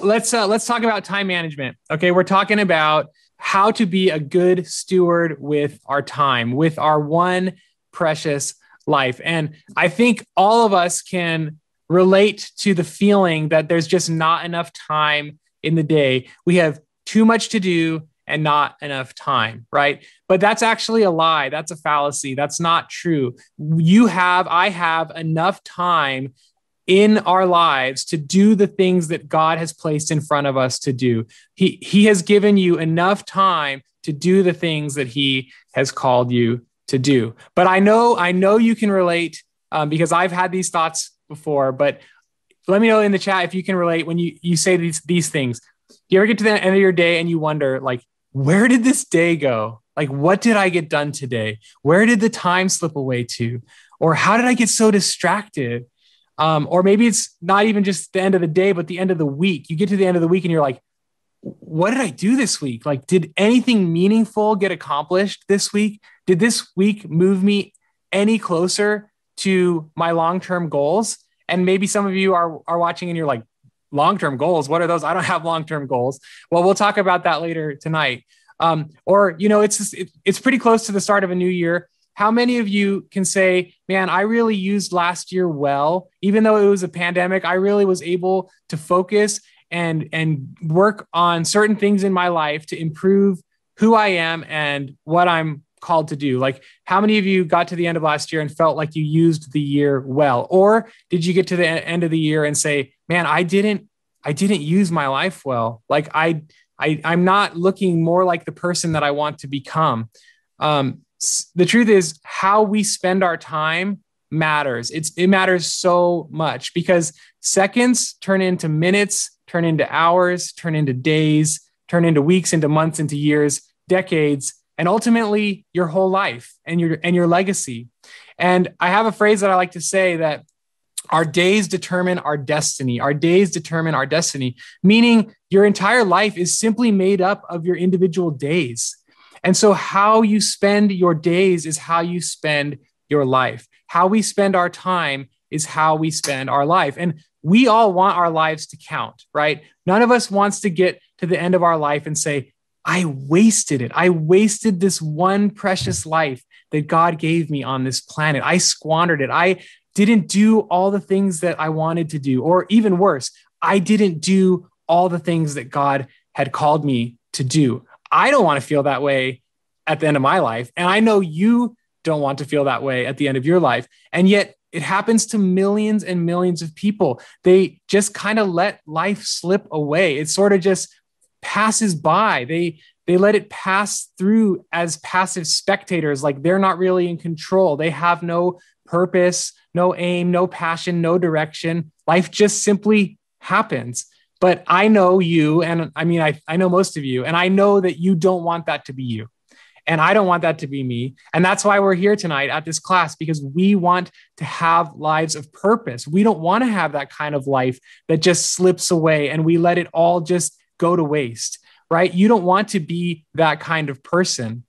let's talk about time management. Okay, we're talking about how to be a good steward with our time, with our one precious life. And I think all of us can relate to the feeling that there's just not enough time in the day. We have too much to do and not enough time, right? But that's actually a lie. That's a fallacy. That's not true. I have enough time in our lives to do the things that God has placed in front of us to do. He has given you enough time to do the things that he has called you to do. But I know you can relate because I've had these thoughts before, but let me know in the chat if you can relate when you say these things. Do you ever get to the end of your day and you wonder, like, where did this day go? Like, what did I get done today? Where did the time slip away to? Or how did I get so distracted? Or maybe it's not even just the end of the day, but the end of the week. You get to the end of the week and you're like, what did I do this week? Like, did anything meaningful get accomplished this week? Did this week move me any closer to my long-term goals? And maybe some of you are watching and you're like, long-term goals, what are those? I don't have long-term goals. Well, we'll talk about that later tonight. It's pretty close to the start of a new year. How many of you can say, man, I really used last year well, even though it was a pandemic, I really was able to focus and work on certain things in my life to improve who I am and what I'm called to do? Like, how many of you got to the end of last year and felt like you used the year well? Or did you get to the end of the year and say, man, I didn't use my life well. Like I'm not looking more like the person that I want to become. The truth is, how we spend our time matters. It matters so much because seconds turn into minutes, turn into hours, turn into days, turn into weeks, into months, into years, decades, and ultimately your whole life and your legacy. And I have a phrase that I like to say that our days determine our destiny. Our days determine our destiny, meaning your entire life is simply made up of your individual days. And so how you spend your days is how you spend your life. How we spend our time is how we spend our life. And we all want our lives to count, right? None of us wants to get to the end of our life and say, I wasted it. I wasted this one precious life that God gave me on this planet. I squandered it. I didn't do all the things that I wanted to do, or even worse, I didn't do all the things that God had called me to do. I don't want to feel that way at the end of my life. And I know you don't want to feel that way at the end of your life. And yet it happens to millions and millions of people. They just kind of let life slip away. It sort of just passes by. They let it pass through as passive spectators, like they're not really in control. They have no purpose, no aim, no passion, no direction. Life just simply happens. But I know you, and I know most of you, and I know that you don't want that to be you. And I don't want that to be me. And that's why we're here tonight at this class, because we want to have lives of purpose. We don't want to have that kind of life that just slips away and we let it all just go to waste, right? You don't want to be that kind of person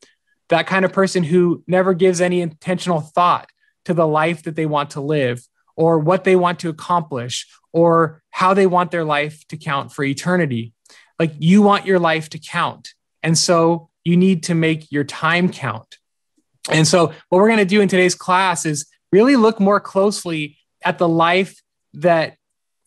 who never gives any intentional thought to the life that they want to live, or what they want to accomplish, or how they want their life to count for eternity. Like, you want your life to count. And so you need to make your time count. And so what we're going to do in today's class is really look more closely at the life that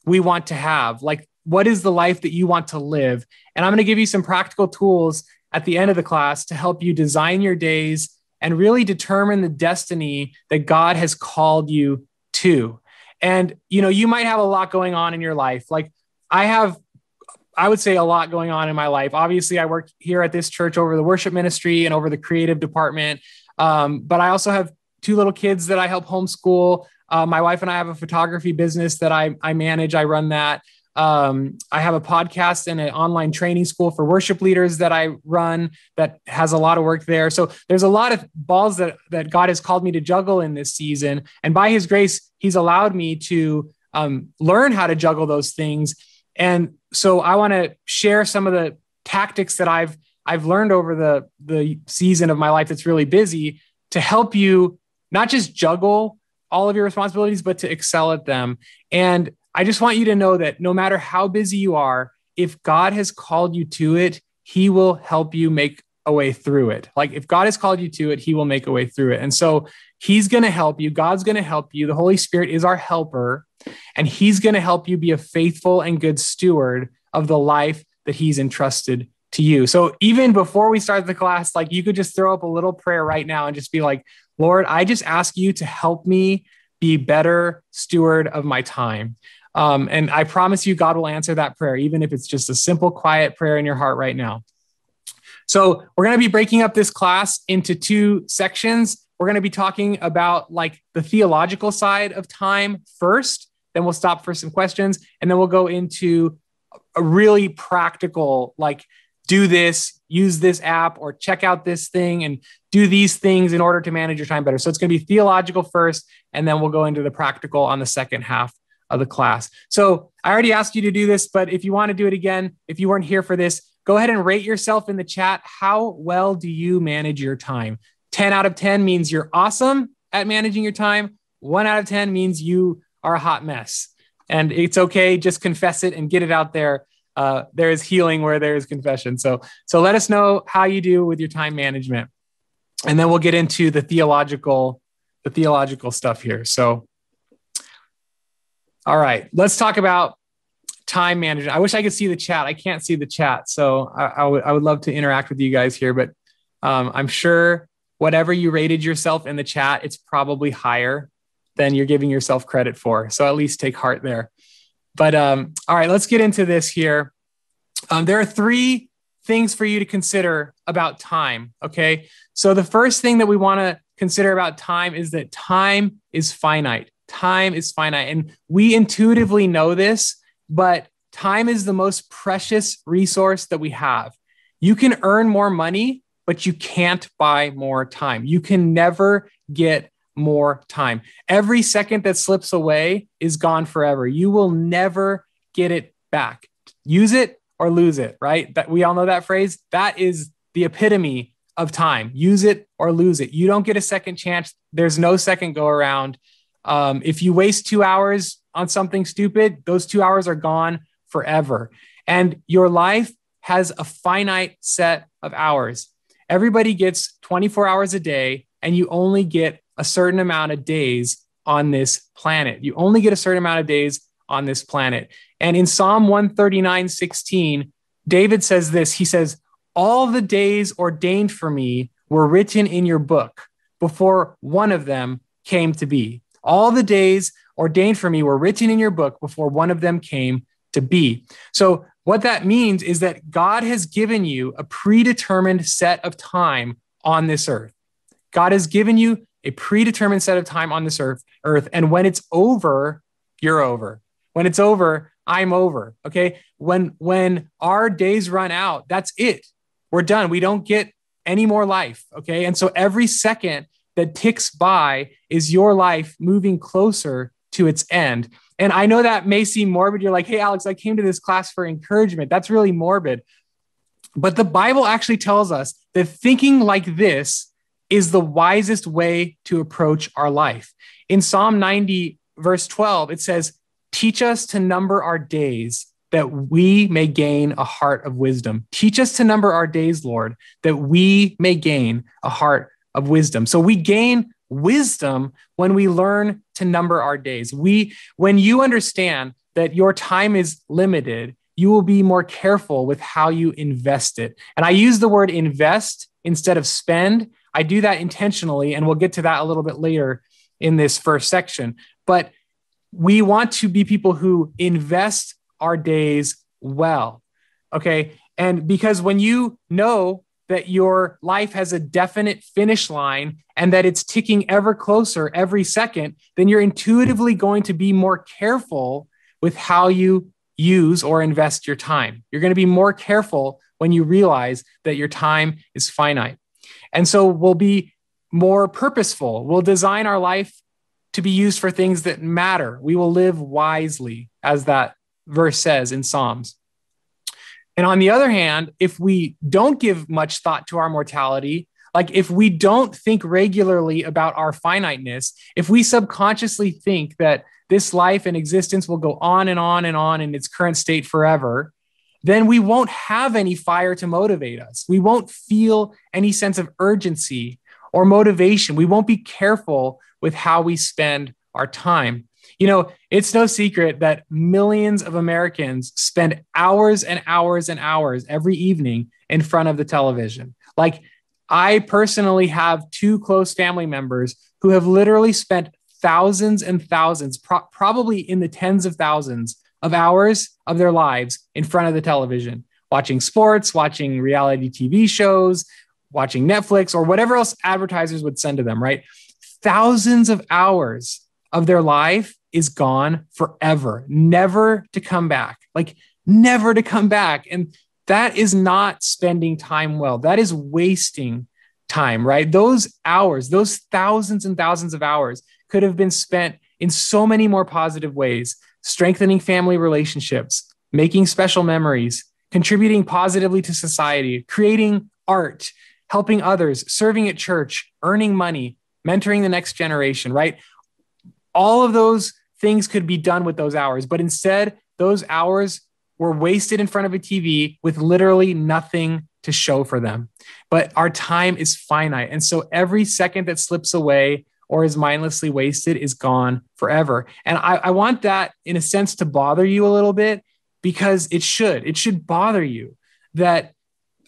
we want to have. Like, what is the life that you want to live? And I'm going to give you some practical tools at the end of the class to help you design your days and really determine the destiny that God has called you to. And, you might have a lot going on in your life. Like, I would say a lot going on in my life. Obviously, I work here at this church over the worship ministry and over the creative department. But I also have 2 little kids that I help homeschool. My wife and I have a photography business that I manage. I run that. I have a podcast and an online training school for worship leaders that I run that has a lot of work there. So there's a lot of balls that God has called me to juggle in this season. And by his grace, he's allowed me to learn how to juggle those things. And so I want to share some of the tactics that I've learned over the season of my life that's really busy to help you not just juggle all of your responsibilities, but to excel at them. And I just want you to know that no matter how busy you are, if God has called you to it, he will help you make a way through it. Like if God has called you to it, he will make a way through it. And so he's going to help you. God's going to help you. The Holy Spirit is our helper, and he's going to help you be a faithful and good steward of the life that he's entrusted to you. So even before we start the class, like you could just throw up a little prayer right now and just be like, Lord, I just ask you to help me be better steward of my time. And I promise you, God will answer that prayer, even if it's just a simple, quiet prayer in your heart right now. So we're going to be breaking up this class into two sections. We're going to be talking about like the theological side of time first, then we'll stop for some questions, and then we'll go into a really practical, like do this, use this app, or check out this thing and do these things in order to manage your time better. So it's going to be theological first, and then we'll go into the practical on the second half of the class. So I already asked you to do this, but if you want to do it again, if you weren't here for this, go ahead and rate yourself in the chat. How well do you manage your time? 10 out of 10 means you're awesome at managing your time. 1 out of 10 means you are a hot mess. And it's okay. Just confess it and get it out there. There is healing where there is confession. So let us know how you do with your time management. And then we'll get into the theological stuff here. So, all right, let's talk about time management. I wish I could see the chat. I can't see the chat. So I would love to interact with you guys here, but I'm sure whatever you rated yourself in the chat, it's probably higher than you're giving yourself credit for. So at least take heart there. But all right, let's get into this here. There are 3 things for you to consider about time, okay? So the first thing that we want to consider about time is that time is finite. Time is finite. And we intuitively know this, but time is the most precious resource that we have. You can earn more money, but you can't buy more time. You can never get more time. Every second that slips away is gone forever. You will never get it back. Use it or lose it, right? That we all know that phrase. That is the epitome of time. Use it or lose it. You don't get a second chance. There's no second go around. If you waste 2 hours on something stupid, those 2 hours are gone forever. And your life has a finite set of hours. Everybody gets 24 hours a day, and you only get a certain amount of days on this planet. You only get a certain amount of days on this planet. And in Psalm 139:16, David says this. He says, all the days ordained for me were written in your book before one of them came to be. All the days ordained for me were written in your book before one of them came to be. So what that means is that God has given you a predetermined set of time on this earth. God has given you a predetermined set of time on this earth. And when it's over, you're over. When it's over, I'm over. Okay. When our days run out, that's it. We're done. We don't get any more life. Okay. And so every second that ticks by is your life moving closer to its end. And I know that may seem morbid. You're like, hey, Alex, I came to this class for encouragement. That's really morbid. But the Bible actually tells us that thinking like this is the wisest way to approach our life. In Psalm 90, verse 12, it says, teach us to number our days that we may gain a heart of wisdom. Teach us to number our days, Lord, that we may gain a heart of wisdom. So we gain wisdom when we learn to number our days. When you understand that your time is limited, you will be more careful with how you invest it. And I use the word invest instead of spend. I do that intentionally, and we'll get to that a little bit later in this first section. But we want to be people who invest our days well, okay? And because when you know that your life has a definite finish line and that it's ticking ever closer every second, then you're intuitively going to be more careful with how you use or invest your time. You're going to be more careful when you realize that your time is finite. And so we'll be more purposeful. We'll design our life to be used for things that matter. We will live wisely, as that verse says in Psalms. And on the other hand, if we don't give much thought to our mortality, like if we don't think regularly about our finiteness, if we subconsciously think that this life and existence will go on and on and on in its current state forever, then we won't have any fire to motivate us. We won't feel any sense of urgency or motivation. We won't be careful with how we spend our time. It's no secret that millions of Americans spend hours and hours and hours every evening in front of the television. Like, I personally have two close family members who have literally spent thousands and thousands, probably in the tens of thousands of hours of their lives in front of the television, watching sports, watching reality TV shows, watching Netflix, or whatever else advertisers would send to them, right? Thousands of hours of their life is gone forever, never to come back, like never to come back. And that is not spending time well. That is wasting time, right? Those hours, those thousands and thousands of hours could have been spent in so many more positive ways, strengthening family relationships, making special memories, contributing positively to society, creating art, helping others, serving at church, earning money, mentoring the next generation, right? All of those things could be done with those hours, but instead, those hours were wasted in front of a TV with literally nothing to show for them. But our time is finite. And so every second that slips away or is mindlessly wasted is gone forever. And I want that, in a sense, to bother you a little bit, because it should bother you that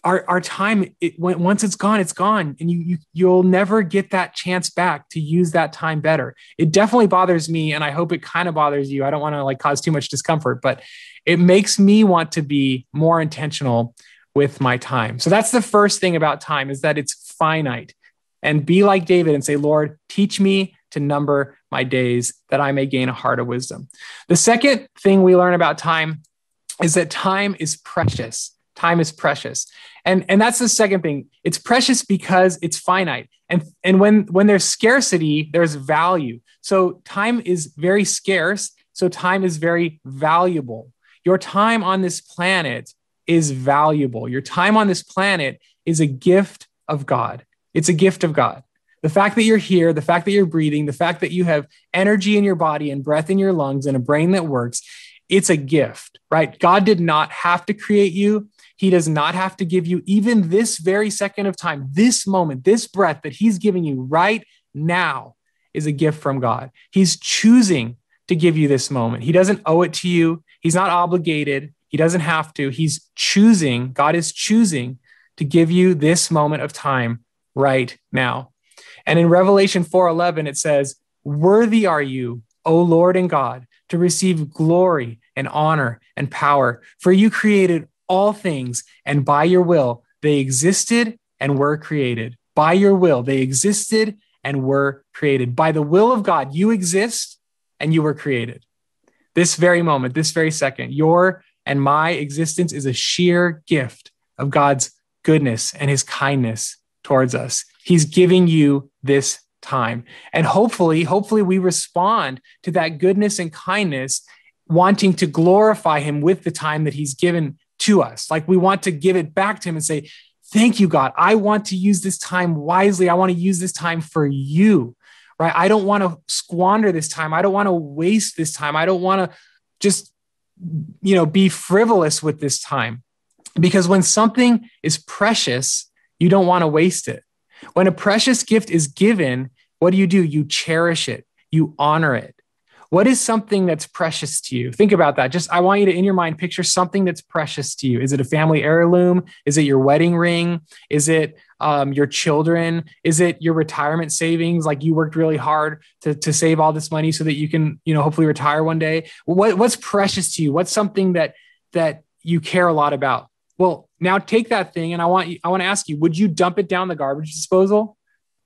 our time, once it's gone, it's gone. And you'll never get that chance back to use that time better. It definitely bothers me. And I hope it kind of bothers you. I don't want to cause too much discomfort, but it makes me want to be more intentional with my time. So that's the first thing about time, is that it's finite. And be like David and say, Lord, teach me to number my days that I may gain a heart of wisdom. The second thing we learn about time is that time is precious. Time is precious. And that's the second thing. It's precious because it's finite. And when there's scarcity, there's value. So time is very scarce. So time is very valuable. Your time on this planet is valuable. Your time on this planet is a gift of God. It's a gift of God. The fact that you're here, the fact that you're breathing, the fact that you have energy in your body and breath in your lungs and a brain that works, it's a gift, right? God did not have to create you. He does not have to give you even this very second of time, this moment, this breath that he's giving you right now is a gift from God. He's choosing to give you this moment. He doesn't owe it to you. He's not obligated. He doesn't have to. He's choosing. God is choosing to give you this moment of time right now. And in Revelation 4:11, it says, "Worthy are you, O Lord and God, to receive glory and honor and power, for you created all things, and by your will they existed and were created." By your will, they existed and were created. By the will of God, you exist and you were created. This very moment, this very second, your and my existence is a sheer gift of God's goodness and his kindness towards us. He's giving you this time. And hopefully we respond to that goodness and kindness, wanting to glorify him with the time that he's given to us. Like, we want to give it back to him and say, thank you, God. I want to use this time wisely. I want to use this time for you, right? I don't want to squander this time. I don't want to waste this time. I don't want to just, be frivolous with this time. Because when something is precious, you don't want to waste it. When a precious gift is given, what do? You cherish it. You honor it. What is something that's precious to you? Think about that. I want you to, in your mind, picture something that's precious to you. Is it a family heirloom? Is it your wedding ring? Is it your children? Is it your retirement savings? Like, you worked really hard to save all this money so that you can, hopefully retire one day. What's precious to you? What's something that you care a lot about? Well, now take that thing, and I want to ask you, would you dump it down the garbage disposal?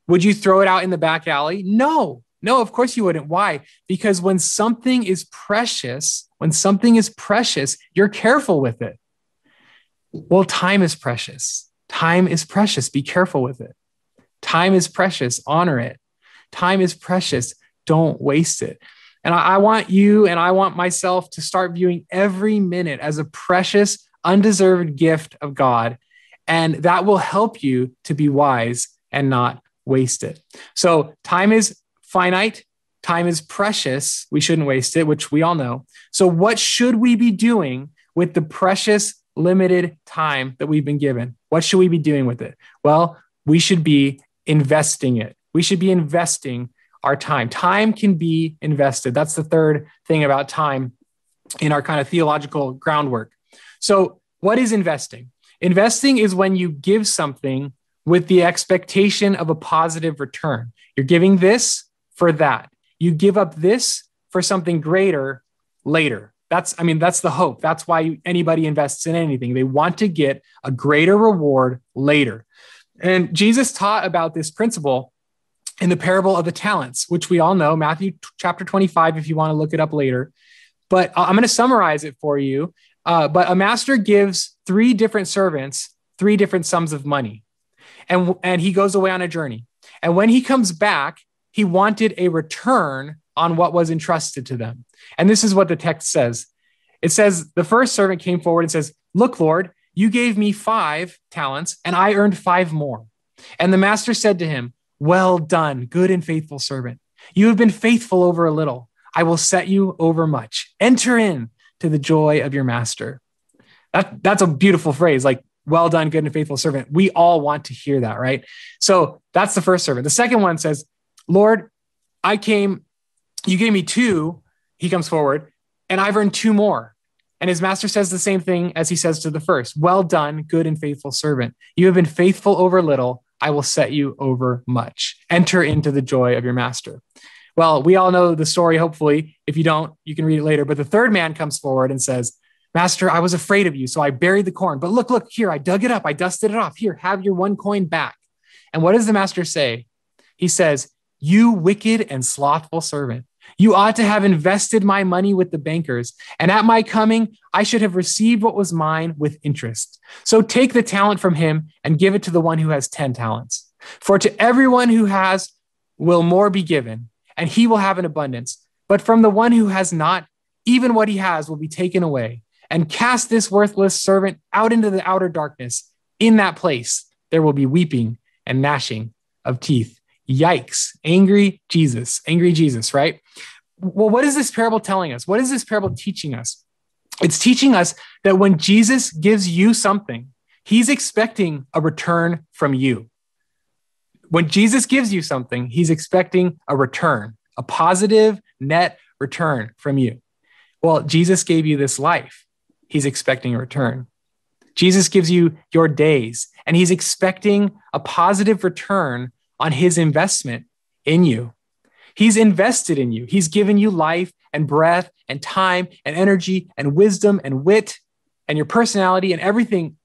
Would you throw it out in the back alley? No, of course you wouldn't. Why? Because when something is precious, you're careful with it. Well, time is precious. Time is precious. Be careful with it. Time is precious. Honor it. Time is precious. Don't waste it. And I want you and I want myself to start viewing every minute as a precious, undeserved gift of God. And that will help you to be wise and not waste it. So time is finite. Time is precious. We shouldn't waste it, which we all know. So what should we be doing with the precious, limited time that we've been given, what should we be doing with it? Well, we should be investing it. We should be investing our time. Time can be invested. That's the third thing about time in our kind of theological groundwork. So what is investing? Investing is when you give something with the expectation of a positive return. You're giving this for that. You give up this for something greater later. That's the hope. That's why anybody invests in anything. They want to get a greater reward later. And Jesus taught about this principle in the parable of the talents, which we all know, Matthew chapter 25, if you want to look it up later. But I'm going to summarize it for you. But a master gives 3 different servants 3 different sums of money. And he goes away on a journey. And when he comes back, he wanted a return on what was entrusted to them. And this is what the text says. It says, the first servant came forward and says, "Look, Lord, you gave me 5 talents and I earned 5 more." And the master said to him, "Well done, good and faithful servant. You have been faithful over a little. I will set you over much. Enter in to the joy of your master." That's a beautiful phrase, like, well done, good and faithful servant. We all want to hear that, right? So that's the first servant. The second one says, "Lord, you gave me 2." He comes forward, "and I've earned 2 more." And his master says the same thing as he says to the first. "Well done, good and faithful servant. You have been faithful over little. I will set you over much. Enter into the joy of your master." Well, we all know the story, hopefully. If you don't, you can read it later. But the third man comes forward and says, "Master, I was afraid of you, so I buried the corn. But look, here, I dug it up. I dusted it off. Here, have your 1 coin back." And what does the master say? He says, "You wicked and slothful servant. You ought to have invested my money with the bankers, and at my coming, I should have received what was mine with interest. So take the talent from him and give it to the one who has 10 talents. For to everyone who has will more be given, and he will have an abundance. But from the one who has not, even what he has will be taken away. And cast this worthless servant out into the outer darkness. In that place, there will be weeping and gnashing of teeth." Yikes. Angry Jesus, right? Well, what is this parable telling us? What is this parable teaching us? It's teaching us that when Jesus gives you something, he's expecting a return from you. When Jesus gives you something, he's expecting a return, a positive net return from you. Well, Jesus gave you this life. He's expecting a return. Jesus gives you your days, and he's expecting a positive return on his investment in you. He's invested in you. He's given you life and breath and time and energy and wisdom and wit and your personality and everything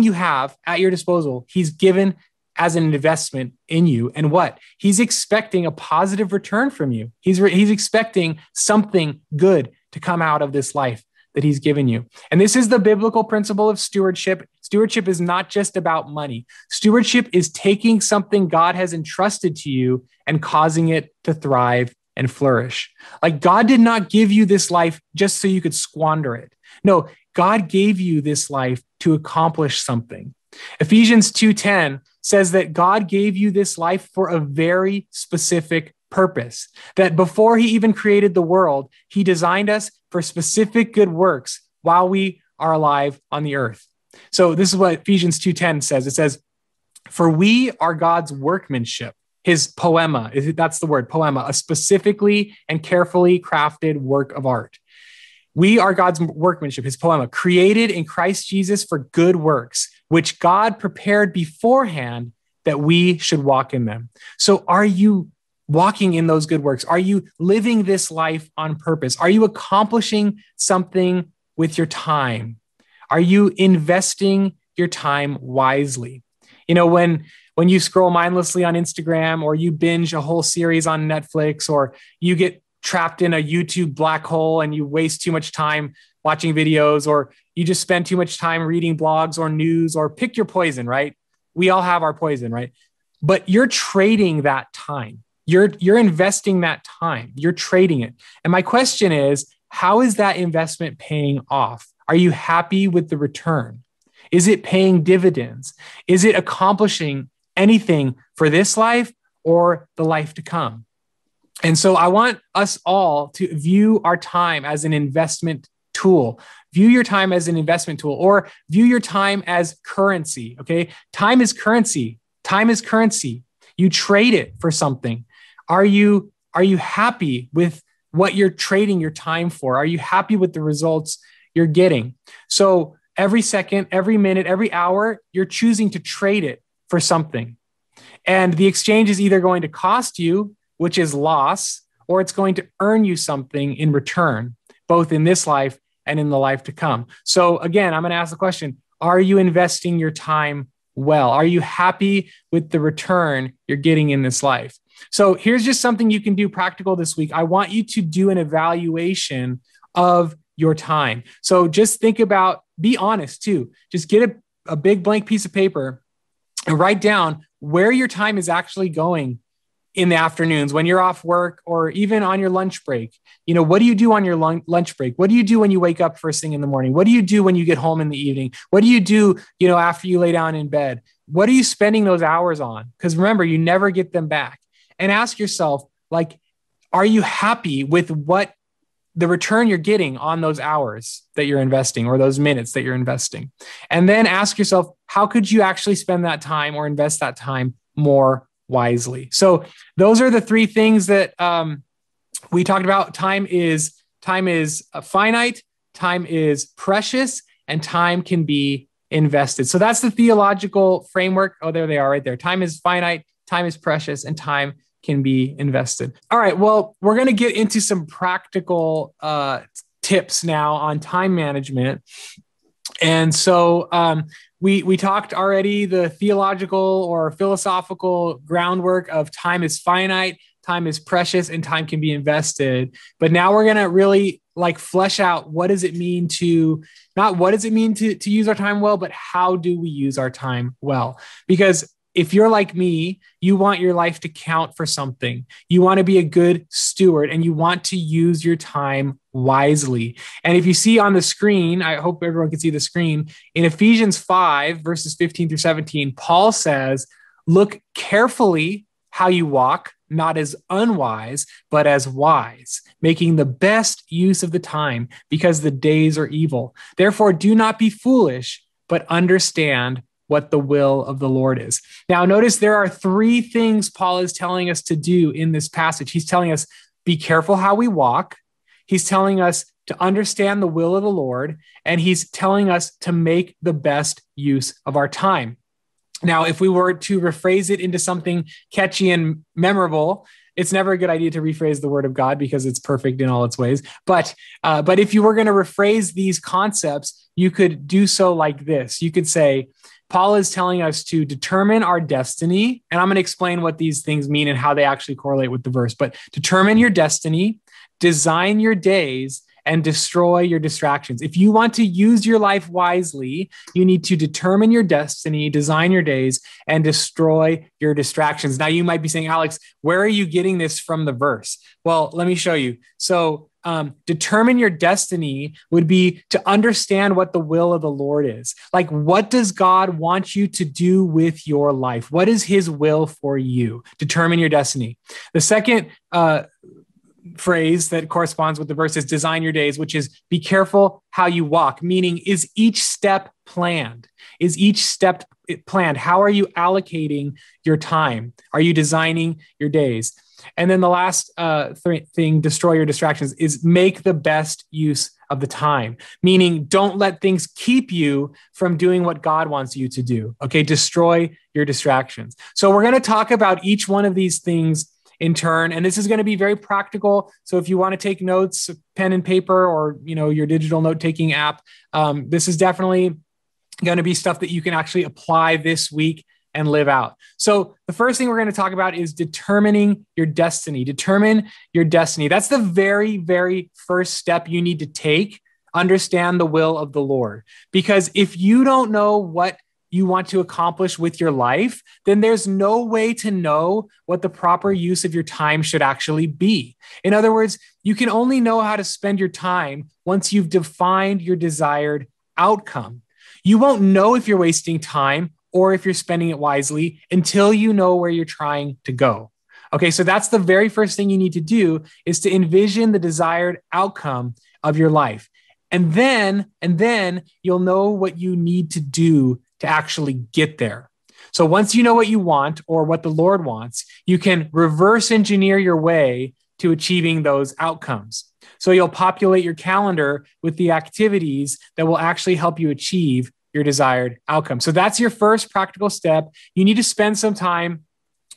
you have at your disposal. He's given as an investment in you. And what? He's expecting a positive return from you. He's expecting something good to come out of this life that he's given you. And this is the biblical principle of stewardship. Stewardship is not just about money. Stewardship is taking something God has entrusted to you and causing it to thrive and flourish. Like, God did not give you this life just so you could squander it. No, God gave you this life to accomplish something. Ephesians 2:10 says that God gave you this life for a very specific purpose, that before he even created the world, he designed us for specific good works while we are alive on the earth. So this is what Ephesians 2:10 says. It says, "For we are God's workmanship," his poema, that's the word, poema, a specifically and carefully crafted work of art. We are God's workmanship, his poema, created in Christ Jesus for good works, which God prepared beforehand that we should walk in them. So are you walking in those good works? Are you living this life on purpose? Are you accomplishing something with your time? Are you investing your time wisely? You know, when you scroll mindlessly on Instagram, or you binge a whole series on Netflix, or you get trapped in a YouTube black hole and you waste too much time watching videos, or you just spend too much time reading blogs or news, or pick your poison, right? We all have our poison, right? But you're trading that time. You're investing that time. You're trading it. And my question is, how is that investment paying off? Are you happy with the return? Is it paying dividends? Is it accomplishing anything for this life or the life to come? And so I want us all to view our time as an investment tool. View your time as an investment tool, or view your time as currency. Okay. Time is currency. Time is currency. You trade it for something. Are you happy with what you're trading your time for? Are you happy with the results you're getting? So every second, every minute, every hour, you're choosing to trade it for something. And the exchange is either going to cost you, which is loss, or it's going to earn you something in return, both in this life and in the life to come. So again, I'm going to ask the question, are you investing your time well? Are you happy with the return you're getting in this life? So here's just something you can do practical this week. I want you to do an evaluation of your time. So just think about, be honest too. Just get a big blank piece of paper and write down where your time is actually going in the afternoons when you're off work, or even on your lunch break. You know, what do you do on your lunch break? What do you do when you wake up first thing in the morning? What do you do when you get home in the evening? What do you do, you know, after you lay down in bed? What are you spending those hours on? Because remember, you never get them back. And ask yourself, like, are you happy with what the return you're getting on those hours that you're investing, or those minutes that you're investing? And then ask yourself, how could you actually spend that time or invest that time more wisely? So those are the three things that we talked about. Time is finite, time is precious, and time can be invested. So that's the theological framework. Oh, there they are right there. Time is finite, time is precious, and time can be invested. All right. Well, we're going to get into some practical tips now on time management. And so we talked already the theological or philosophical groundwork of time is finite, time is precious, and time can be invested. But now we're going to really like flesh out, what does it mean to, not what does it mean to use our time well, but how do we use our time well? Because if you're like me, you want your life to count for something. You want to be a good steward, and you want to use your time wisely. And if you see on the screen, I hope everyone can see the screen, in Ephesians 5, verses 15 through 17, Paul says, look carefully how you walk, not as unwise, but as wise, making the best use of the time, because the days are evil. Therefore, do not be foolish, but understand what the will of the Lord is. Now, notice there are three things Paul is telling us to do in this passage. He's telling us, be careful how we walk. He's telling us to understand the will of the Lord. And he's telling us to make the best use of our time. Now, if we were to rephrase it into something catchy and memorable, it's never a good idea to rephrase the word of God because it's perfect in all its ways. But if you were going to rephrase these concepts, you could do so like this. You could say, Paul is telling us to determine our destiny, and I'm going to explain what these things mean and how they actually correlate with the verse, but determine your destiny, design your days, and destroy your distractions. If you want to use your life wisely, you need to determine your destiny, design your days, and destroy your distractions. Now, you might be saying, Alex, where are you getting this from the verse? Well, let me show you. So determine your destiny would be to understand what the will of the Lord is. Like, what does God want you to do with your life? What is his will for you? Determine your destiny. The second phrase that corresponds with the verse is design your days, which is be careful how you walk, meaning is each step planned? Is each step planned? How are you allocating your time? Are you designing your days? And then the last thing, destroy your distractions, is make the best use of the time, meaning don't let things keep you from doing what God wants you to do. Okay, destroy your distractions. So we're going to talk about each one of these things in turn, and this is going to be very practical. So if you want to take notes, pen and paper, or your digital note-taking app, this is definitely going to be stuff that you can actually apply this week and live out. So the first thing we're going to talk about is determining your destiny. Determine your destiny. That's the very, very first step you need to take. Understand the will of the Lord. Because if you don't know what you want to accomplish with your life, then there's no way to know what the proper use of your time should actually be. In other words, you can only know how to spend your time once you've defined your desired outcome. You won't know if you're wasting time or if you're spending it wisely until you know where you're trying to go. Okay, so that's the very first thing you need to do, is to envision the desired outcome of your life. And then you'll know what you need to do to actually get there. So once you know what you want or what the Lord wants, you can reverse engineer your way to achieving those outcomes. So you'll populate your calendar with the activities that will actually help you achieve your desired outcome. So that's your first practical step. You need to spend some time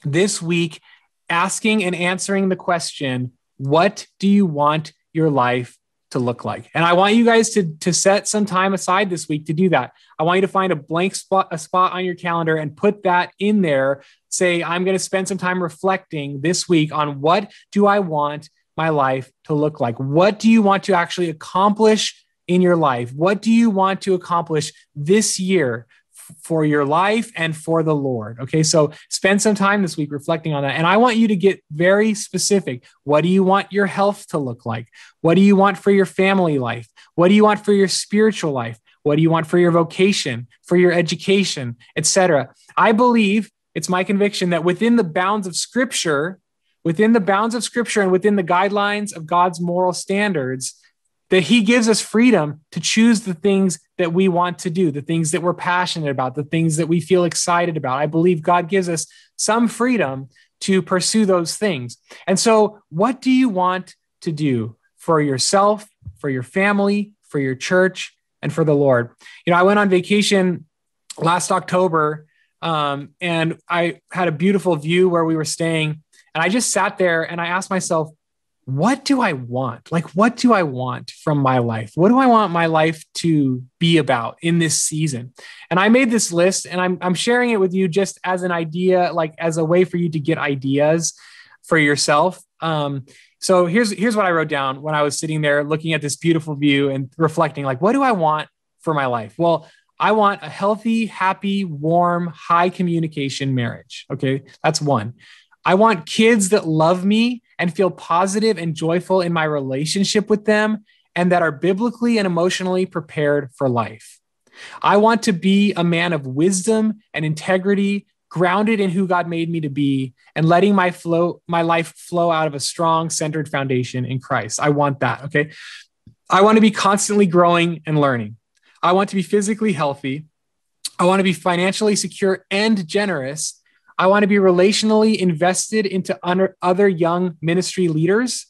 this week asking and answering the question, what do you want your life to look like? And I want you guys to set some time aside this week to do that. I want you to find a spot on your calendar and put that in there. Say, I'm going to spend some time reflecting this week on what do I want my life to look like? What do you want to actually accomplish in your life? What do you want to accomplish this year for your life and for the Lord? Okay, so spend some time this week reflecting on that. And I want you to get very specific. What do you want your health to look like? What do you want for your family life? What do you want for your spiritual life? What do you want for your vocation, for your education, etc.? I believe, it's my conviction, that within the bounds of Scripture and within the guidelines of God's moral standards, that He gives us freedom to choose the things that we want to do, the things that we're passionate about, the things that we feel excited about. I believe God gives us some freedom to pursue those things. And so what do you want to do for yourself, for your family, for your church, and for the Lord? I went on vacation last October, and I had a beautiful view where we were staying. And I just sat there and I asked myself, what do I want? Like, what do I want from my life? What do I want my life to be about in this season? And I made this list, and I'm sharing it with you just as an idea, like as a way for you to get ideas for yourself. So here's what I wrote down when I was sitting there looking at this beautiful view and reflecting, like, what do I want for my life? Well, I want a healthy, happy, warm, high communication marriage. Okay, that's one. I want kids that love me and feel positive and joyful in my relationship with them, and that are biblically and emotionally prepared for life. I want to be a man of wisdom and integrity, grounded in who God made me to be, and letting my life flow out of a strong, centered foundation in Christ. I want that, okay? I want to be constantly growing and learning. I want to be physically healthy. I want to be financially secure and generous. I want to be relationally invested into other young ministry leaders.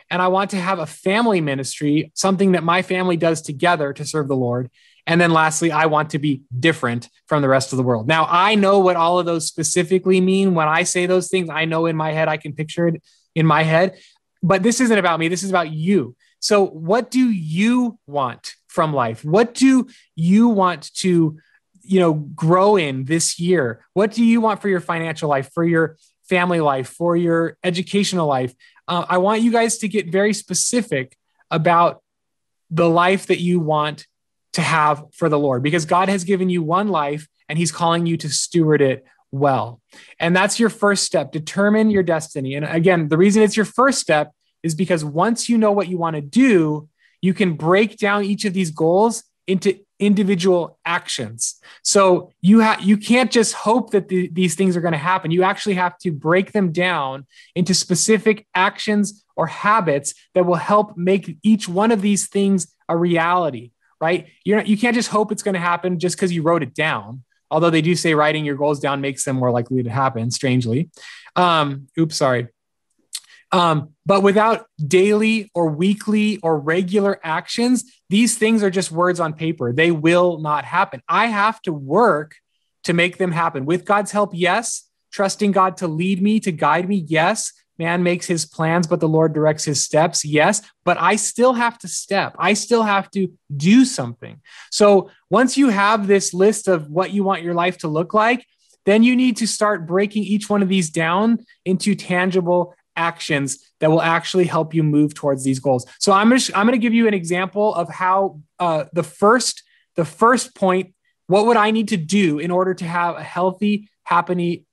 And I want to have a family ministry, something that my family does together to serve the Lord. And then lastly, I want to be different from the rest of the world. Now, I know what all of those specifically mean. When I say those things, I know in my head, I can picture it in my head. But this isn't about me. This is about you. So what do you want from life? What do you want to grow in this year? What do you want for your financial life, for your family life, for your educational life? I want you guys to get very specific about the life that you want to have for the Lord, because God has given you one life and He's calling you to steward it well. And that's your first step. Determine your destiny. And again, the reason it's your first step is because once you know what you want to do, you can break down each of these goals into individual actions. So you can't just hope that these things are going to happen. You actually have to break them down into specific actions or habits that will help make each one of these things a reality, right? You can't just hope it's going to happen just because you wrote it down. Although they do say writing your goals down makes them more likely to happen, strangely. But without daily or weekly or regular actions, these things are just words on paper. They will not happen. I have to work to make them happen. With God's help, yes. Trusting God to lead me, to guide me, yes. Man makes his plans, but the Lord directs his steps, yes. But I still have to step. I still have to do something. So once you have this list of what you want your life to look like, then you need to start breaking each one of these down into tangible actions that will actually help you move towards these goals. So I'm going to give you an example of how the first point, what would I need to do in order to have a healthy, happy,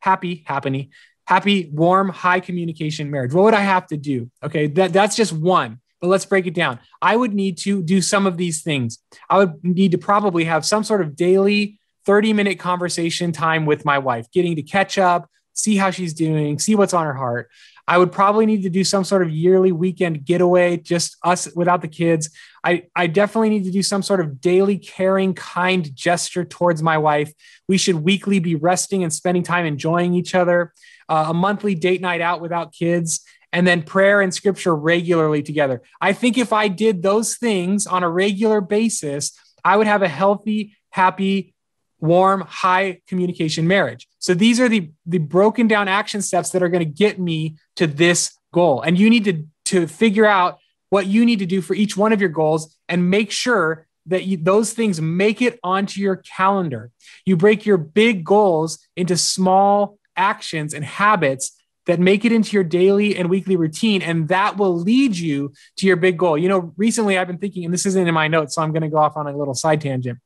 warm, high communication marriage? What would I have to do? Okay, that's just one, but let's break it down. I would need to do some of these things. I would need to probably have some sort of daily 30-minute conversation time with my wife, getting to catch up, see how she's doing, see what's on her heart. I would probably need to do some sort of yearly weekend getaway, just us without the kids. I definitely need to do some sort of daily caring, kind gesture towards my wife. We should weekly be resting and spending time enjoying each other, a monthly date night out without kids, and then prayer and scripture regularly together. I think if I did those things on a regular basis, I would have a healthy, happy, warm, high communication marriage. So these are the broken down action steps that are going to get me to this goal. And you need to figure out what you need to do for each one of your goals and make sure that those things make it onto your calendar. You break your big goals into small actions and habits that make it into your daily and weekly routine. And that will lead you to your big goal. You know, recently I've been thinking, and this isn't in my notes, so I'm going to go off on a little side tangent.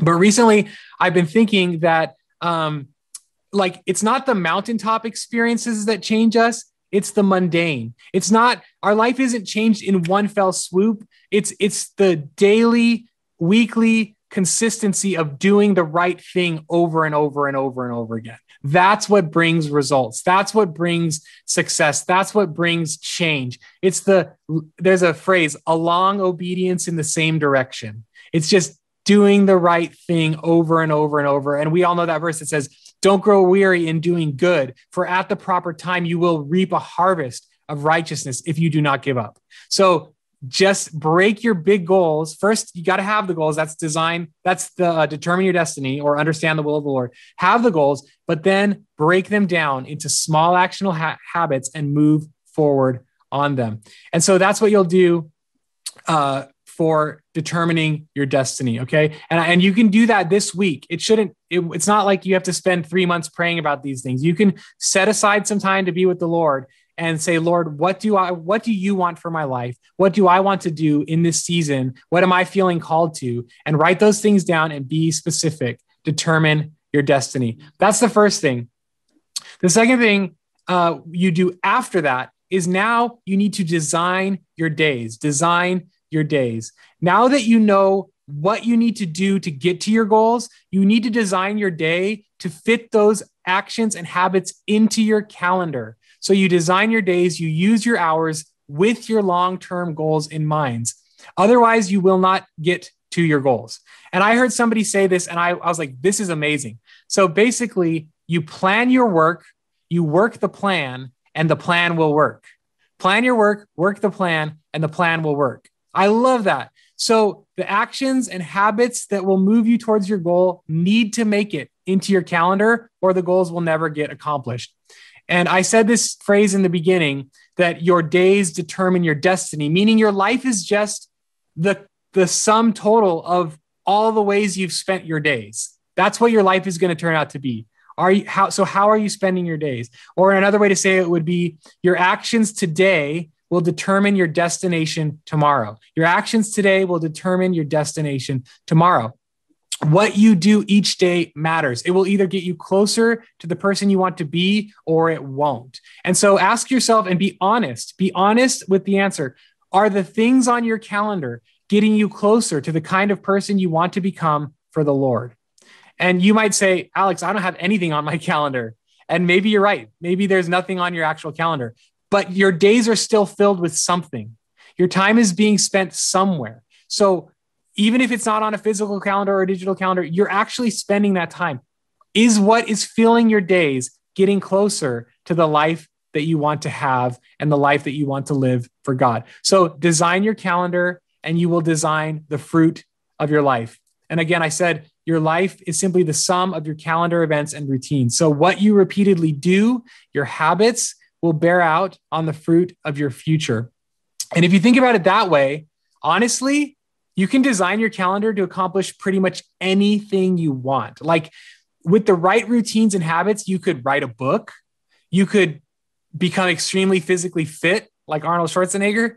But recently I've been thinking that it's not the mountaintop experiences that change us. It's the mundane. It's not, our life isn't changed in one fell swoop. It's the daily, weekly consistency of doing the right thing over and over and over and over again. That's what brings results. That's what brings success. That's what brings change. There's a phrase, a long obedience in the same direction. It's just doing the right thing over and over and over. And we all know that verse that says, don't grow weary in doing good, for at the proper time, you will reap a harvest of righteousness if you do not give up. So just break your big goals. First, you got to have the goals. That's design. That's the determine your destiny or understand the will of the Lord. Have the goals, but then break them down into small actionable habits and move forward on them. And so that's what you'll do for determining your destiny. Okay. And you can do that this week. It's not like you have to spend 3 months praying about these things. You can set aside some time to be with the Lord and say, Lord, what do you want for my life? What do I want to do in this season? What am I feeling called to? And write those things down and be specific. Determine your destiny. That's the first thing. The second thing you do after that is now you need to design your days. Design your days. Now that you know what you need to do to get to your goals, you need to design your day to fit those actions and habits into your calendar. So you design your days, you use your hours with your long-term goals in mind. Otherwise, you will not get to your goals. And I heard somebody say this, and I was like, this is amazing. So basically, you plan your work, you work the plan, and the plan will work. Plan your work the plan, and the plan will work. I love that. So the actions and habits that will move you towards your goal need to make it into your calendar, or the goals will never get accomplished. And I said this phrase in the beginning, that your days determine your destiny, meaning your life is just the sum total of all the ways you've spent your days. That's what your life is going to turn out to be. How are you spending your days? Or another way to say it would be, your actions today will determine your destination tomorrow. Your actions today will determine your destination tomorrow. What you do each day matters. It will either get you closer to the person you want to be, or it won't. And so ask yourself and be honest. Be honest with the answer. Are the things on your calendar getting you closer to the kind of person you want to become for the Lord? And you might say, Alex, I don't have anything on my calendar. And maybe you're right. Maybe there's nothing on your actual calendar, but your days are still filled with something. Your time is being spent somewhere. So even if it's not on a physical calendar or a digital calendar, you're actually spending that time. Is what is filling your days getting closer to the life that you want to have and the life that you want to live for God? So design your calendar and you will design the fruit of your life. And again, I said, your life is simply the sum of your calendar events and routines. So what you repeatedly do, your habits will bear out on the fruit of your future. And if you think about it that way, honestly, you can design your calendar to accomplish pretty much anything you want. Like with the right routines and habits, you could write a book. You could become extremely physically fit, like Arnold Schwarzenegger.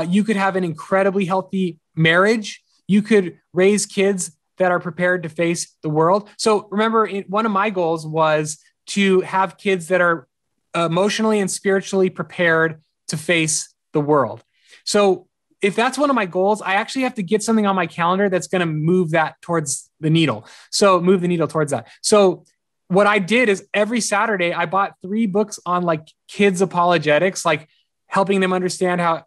You could have an incredibly healthy marriage. You could raise kids that are prepared to face the world. So remember, one of my goals was to have kids that are emotionally and spiritually prepared to face the world. So if that's one of my goals, I actually have to get something on my calendar that's going to move that towards the needle. So move the needle towards that. So what I did is every Saturday I bought 3 books on like kids apologetics, like helping them understand how,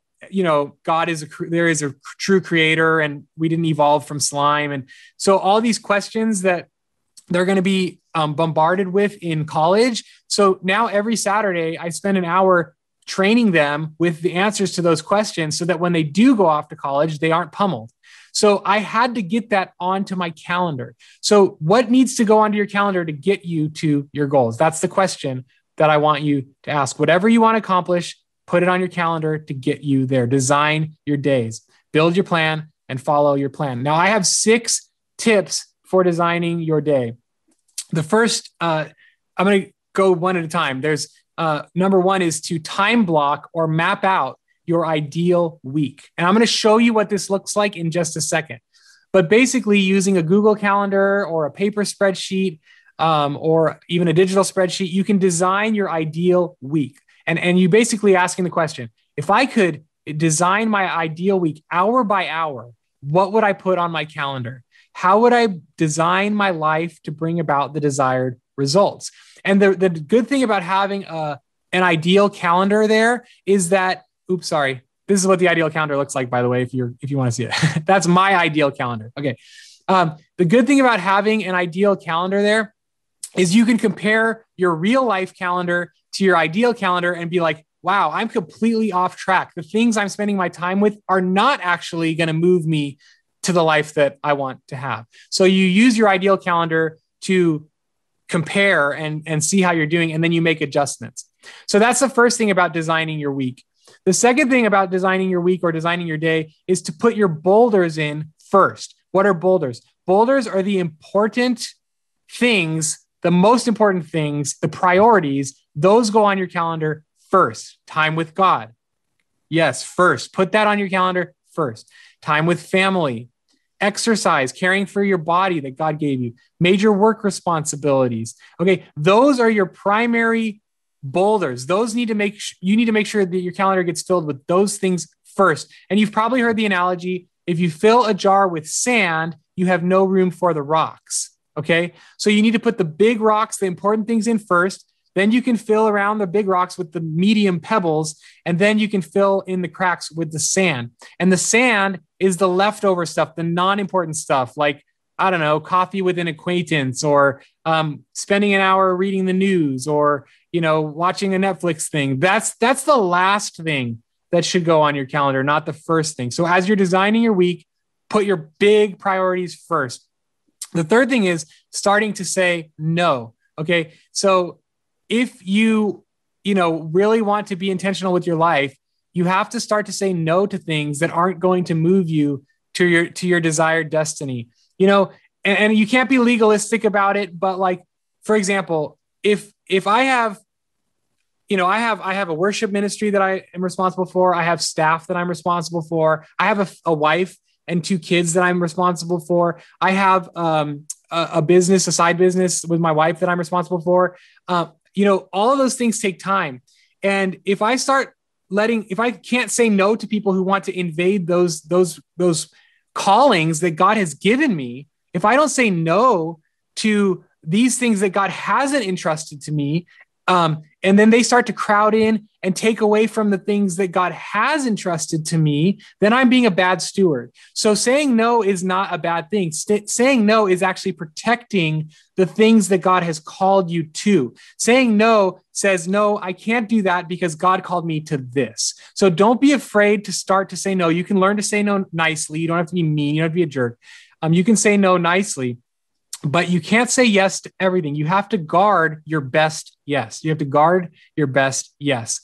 God there is a true creator and we didn't evolve from slime. And so all these questions that they're going to be bombarded with in college. So now every Saturday I spend an hour training them with the answers to those questions so that when they do go off to college, they aren't pummeled. So I had to get that onto my calendar. So what needs to go onto your calendar to get you to your goals? That's the question that I want you to ask. Whatever you want to accomplish, put it on your calendar to get you there. Design your days, build your plan, and follow your plan. Now, I have 6 tips for designing your day. The first, I'm going to go one at a time. There's number 1 is to time block or map out your ideal week. And I'm going to show you what this looks like in just a second. But basically, using a Google Calendar or a paper spreadsheet or even a digital spreadsheet, you can design your ideal week. And you basically asking the question, if I could design my ideal week hour by hour, what would I put on my calendar? How would I design my life to bring about the desired results? And the good thing about having an ideal calendar there is that, this is what the ideal calendar looks like, by the way, if you want to see it. That's my ideal calendar. Okay. The good thing about having an ideal calendar there is you can compare your real life calendar to your ideal calendar and be like, wow, I'm completely off track. The things I'm spending my time with are not actually going to move me to the life that I want to have. So you use your ideal calendar to compare and see how you're doing, and then you make adjustments. So that's the first thing about designing your week. The second thing about designing your week or designing your day is to put your boulders in first. What are boulders? Boulders are the important things, the most important things, the priorities. Those go on your calendar first. Time with God. Yes, first. Put that on your calendar first. Time with family. Exercise, caring for your body that God gave you. Major work responsibilities. Okay, those are your primary boulders. You need to make sure that your calendar gets filled with those things first. And you've probably heard the analogy, if you fill a jar with sand, you have no room for the rocks. Okay, so you need to put the big rocks, the important things in first. Then you can fill around the big rocks with the medium pebbles, and then you can fill in the cracks with the sand. And the sand is the leftover stuff, the non-important stuff, like, I don't know, coffee with an acquaintance, or spending an hour reading the news, or, watching a Netflix thing. That's the last thing that should go on your calendar, not the first thing. So as you're designing your week, put your big priorities first. The third thing is starting to say no. Okay. So if you really want to be intentional with your life, you have to start to say no to things that aren't going to move you to your desired destiny. And you can't be legalistic about it, but like, for example, if I have, I have a worship ministry that I am responsible for. I have staff that I'm responsible for. I have a wife and 2 kids that I'm responsible for. I have a side business with my wife that I'm responsible for. All of those things take time. And if I can't say no to people who want to invade those callings that God has given me, if I don't say no to these things that God hasn't entrusted to me, and then they start to crowd in and take away from the things that God has entrusted to me, then I'm being a bad steward. So saying no is not a bad thing. Saying no is actually protecting the things that God has called you to. Saying no says, no, I can't do that because God called me to this. So don't be afraid to start to say no. You can learn to say no nicely. You don't have to be mean. You don't have to be a jerk. You can say no nicely. But you can't say yes to everything. You have to guard your best yes. You have to guard your best yes.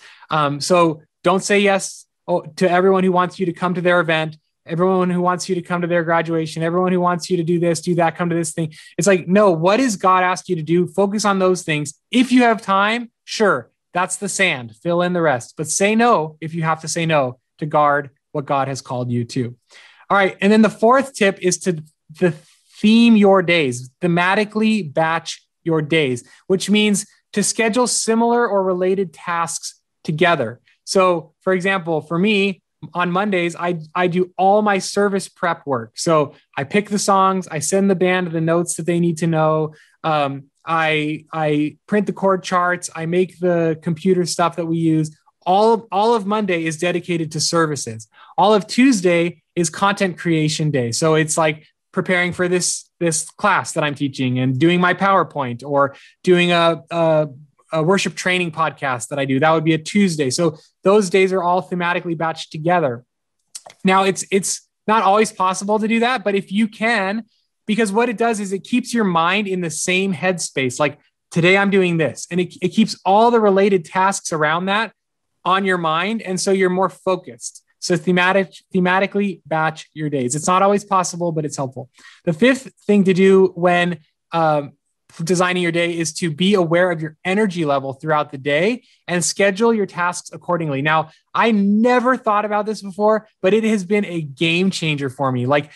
So don't say yes to everyone who wants you to come to their event, everyone who wants you to come to their graduation, everyone who wants you to do this, do that, come to this thing. It's like, no, what has God asked you to do? Focus on those things. If you have time, sure, that's the sand. Fill in the rest. But say no if you have to say no to guard what God has called you to. All right. And then the fourth tip is to theme your days, thematically batch your days, which means to schedule similar or related tasks together. So for example, for me on Mondays, I do all my service prep work. So I pick the songs, I send the band the notes that they need to know. I print the chord charts. I make the computer stuff that we use. All of Monday is dedicated to services. All of Tuesday is content creation day. So it's like preparing for this class that I'm teaching and doing my PowerPoint or doing a worship training podcast that I do. That would be a Tuesday. So those days are all thematically batched together. Now it's not always possible to do that, but if you can, because what it does is it keeps your mind in the same headspace. Like today I'm doing this, and it keeps all the related tasks around that on your mind. And so you're more focused. So thematically batch your days. It's not always possible, but it's helpful. The fifth thing to do when designing your day is to be aware of your energy level throughout the day and schedule your tasks accordingly. Now, I never thought about this before, but it has been a game changer for me. Like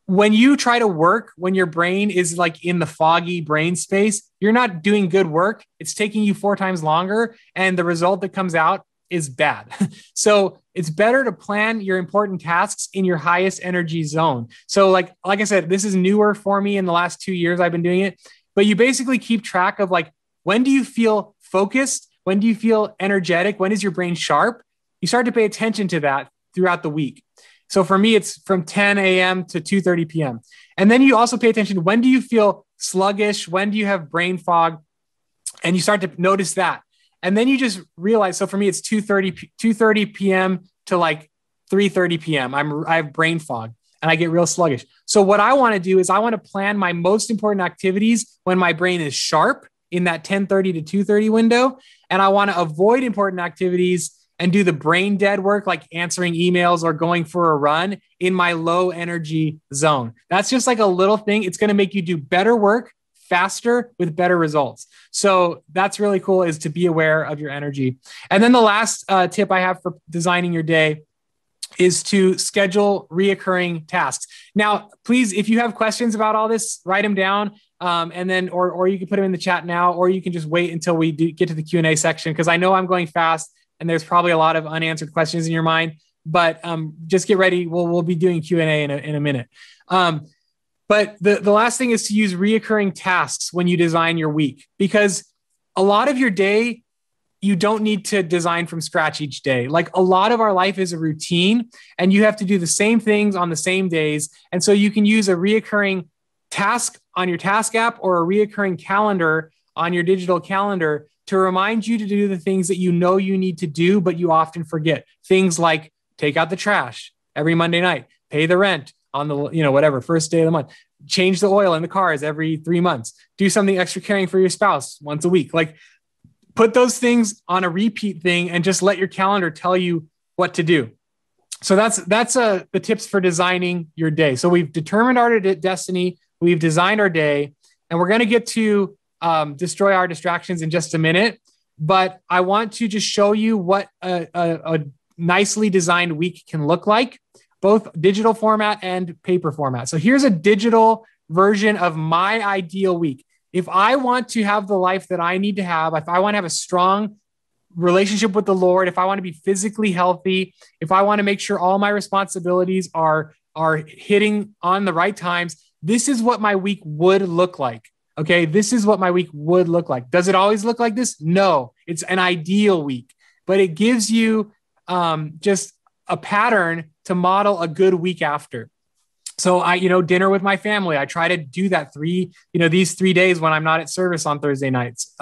when you try to work, when your brain is like in the foggy brain space, you're not doing good work. It's taking you 4 times longer, and the result that comes out is bad. So it's better to plan your important tasks in your highest energy zone. So like I said, this is newer for me in the last 2 years I've been doing it, but you basically keep track of like, when do you feel focused? When do you feel energetic? When is your brain sharp? You start to pay attention to that throughout the week. So for me, it's from 10 a.m. to 2:30 p.m. And then you also pay attention to when do you feel sluggish? When do you have brain fog? And you start to notice that. And then you just realize, so for me, it's 2:30 p.m. to like 3:30 p.m. I have brain fog and I get real sluggish. So what I want to do is I want to plan my most important activities when my brain is sharp in that 10:30 to 2:30 window. And I want to avoid important activities and do the brain dead work, like answering emails or going for a run, in my low energy zone. That's just like a little thing. It's going to make you do better work faster with better results. So that's really cool, is to be aware of your energy. And then the last tip I have for designing your day is to schedule reoccurring tasks. Now, please, if you have questions about all this, write them down. And then, or you can put them in the chat now, or you can just wait until we get to the Q&A section, because I know I'm going fast and there's probably a lot of unanswered questions in your mind, but just get ready. We'll be doing Q&A in a minute. But the last thing is to use reoccurring tasks when you design your week, because a lot of your day, you don't need to design from scratch each day. Like a lot of our life is a routine, and you have to do the same things on the same days. And so you can use a reoccurring task on your task app or a reoccurring calendar on your digital calendar to remind you to do the things that you know you need to do, but you often forget. Things like take out the trash every Monday night, pay the rent on the, whatever, first day of the month, change the oil in the cars every 3 months, do something extra caring for your spouse once a week. Like put those things on a repeat thing and just let your calendar tell you what to do. So that's the tips for designing your day. So we've determined our destiny, we've designed our day, and we're going to get to destroy our distractions in just a minute. But I want to just show you what a nicely designed week can look like, both digital format and paper format. So here's a digital version of my ideal week. If I want to have the life that I need to have, if I want to have a strong relationship with the Lord, if I want to be physically healthy, if I want to make sure all my responsibilities are hitting on the right times, this is what my week would look like. Okay, this is what my week would look like. Does it always look like this? No, it's an ideal week, but it gives you just a pattern to model a good week after. So dinner with my family, I try to do that these 3 days when I'm not at service on Thursday nights.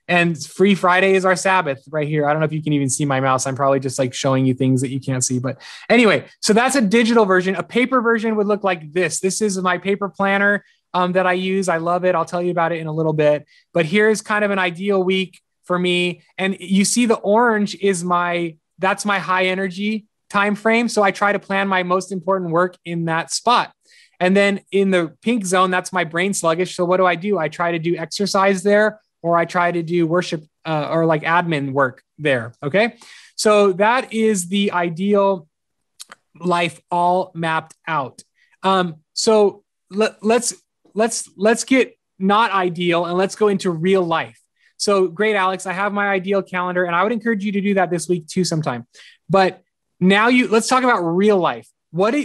And Free Friday is our Sabbath right here. I don't know if you can even see my mouse. I'm probably just like showing you things that you can't see. But anyway, so that's a digital version. A paper version would look like this. This is my paper planner that I use. I love it. I'll tell you about it in a little bit. But here's kind of an ideal week for me. And you see the orange is that's my high energy time frame. So I try to plan my most important work in that spot. And then in the pink zone, that's my brain sluggish. So what do? I try to do exercise there, or I try to do worship or like admin work there. Okay. So that is the ideal life all mapped out. So let's get not ideal and let's go into real life. So great, Alex, I have my ideal calendar, and I would encourage you to do that this week too sometime. But now let's talk about real life.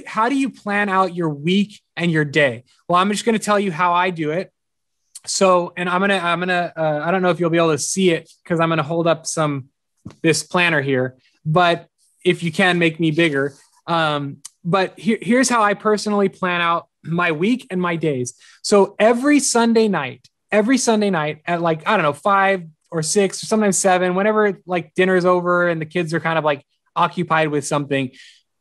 How do you plan out your week and your day? Well, I'm just going to tell you how I do it. So, and I don't know if you'll be able to see it because I'm going to hold up this planner here, but if you can make me bigger. But here's how I personally plan out my week and my days. So every Sunday night at like, I don't know, 5 or 6 or sometimes 7, whenever like dinner's over and the kids are kind of like occupied with something,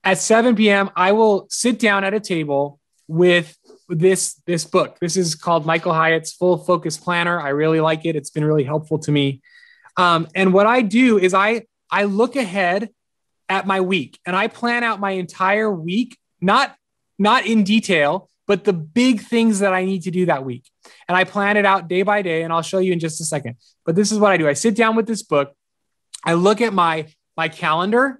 at 7 p.m., I will sit down at a table with this book. This is called Michael Hyatt's Full Focus Planner. I really like it. It's been really helpful to me. And what I do is I look ahead at my week and I plan out my entire week, not in detail, but the big things that I need to do that week. And I plan it out day by day, and I'll show you in just a second. But this is what I do. I sit down with this book. I look at my calendar.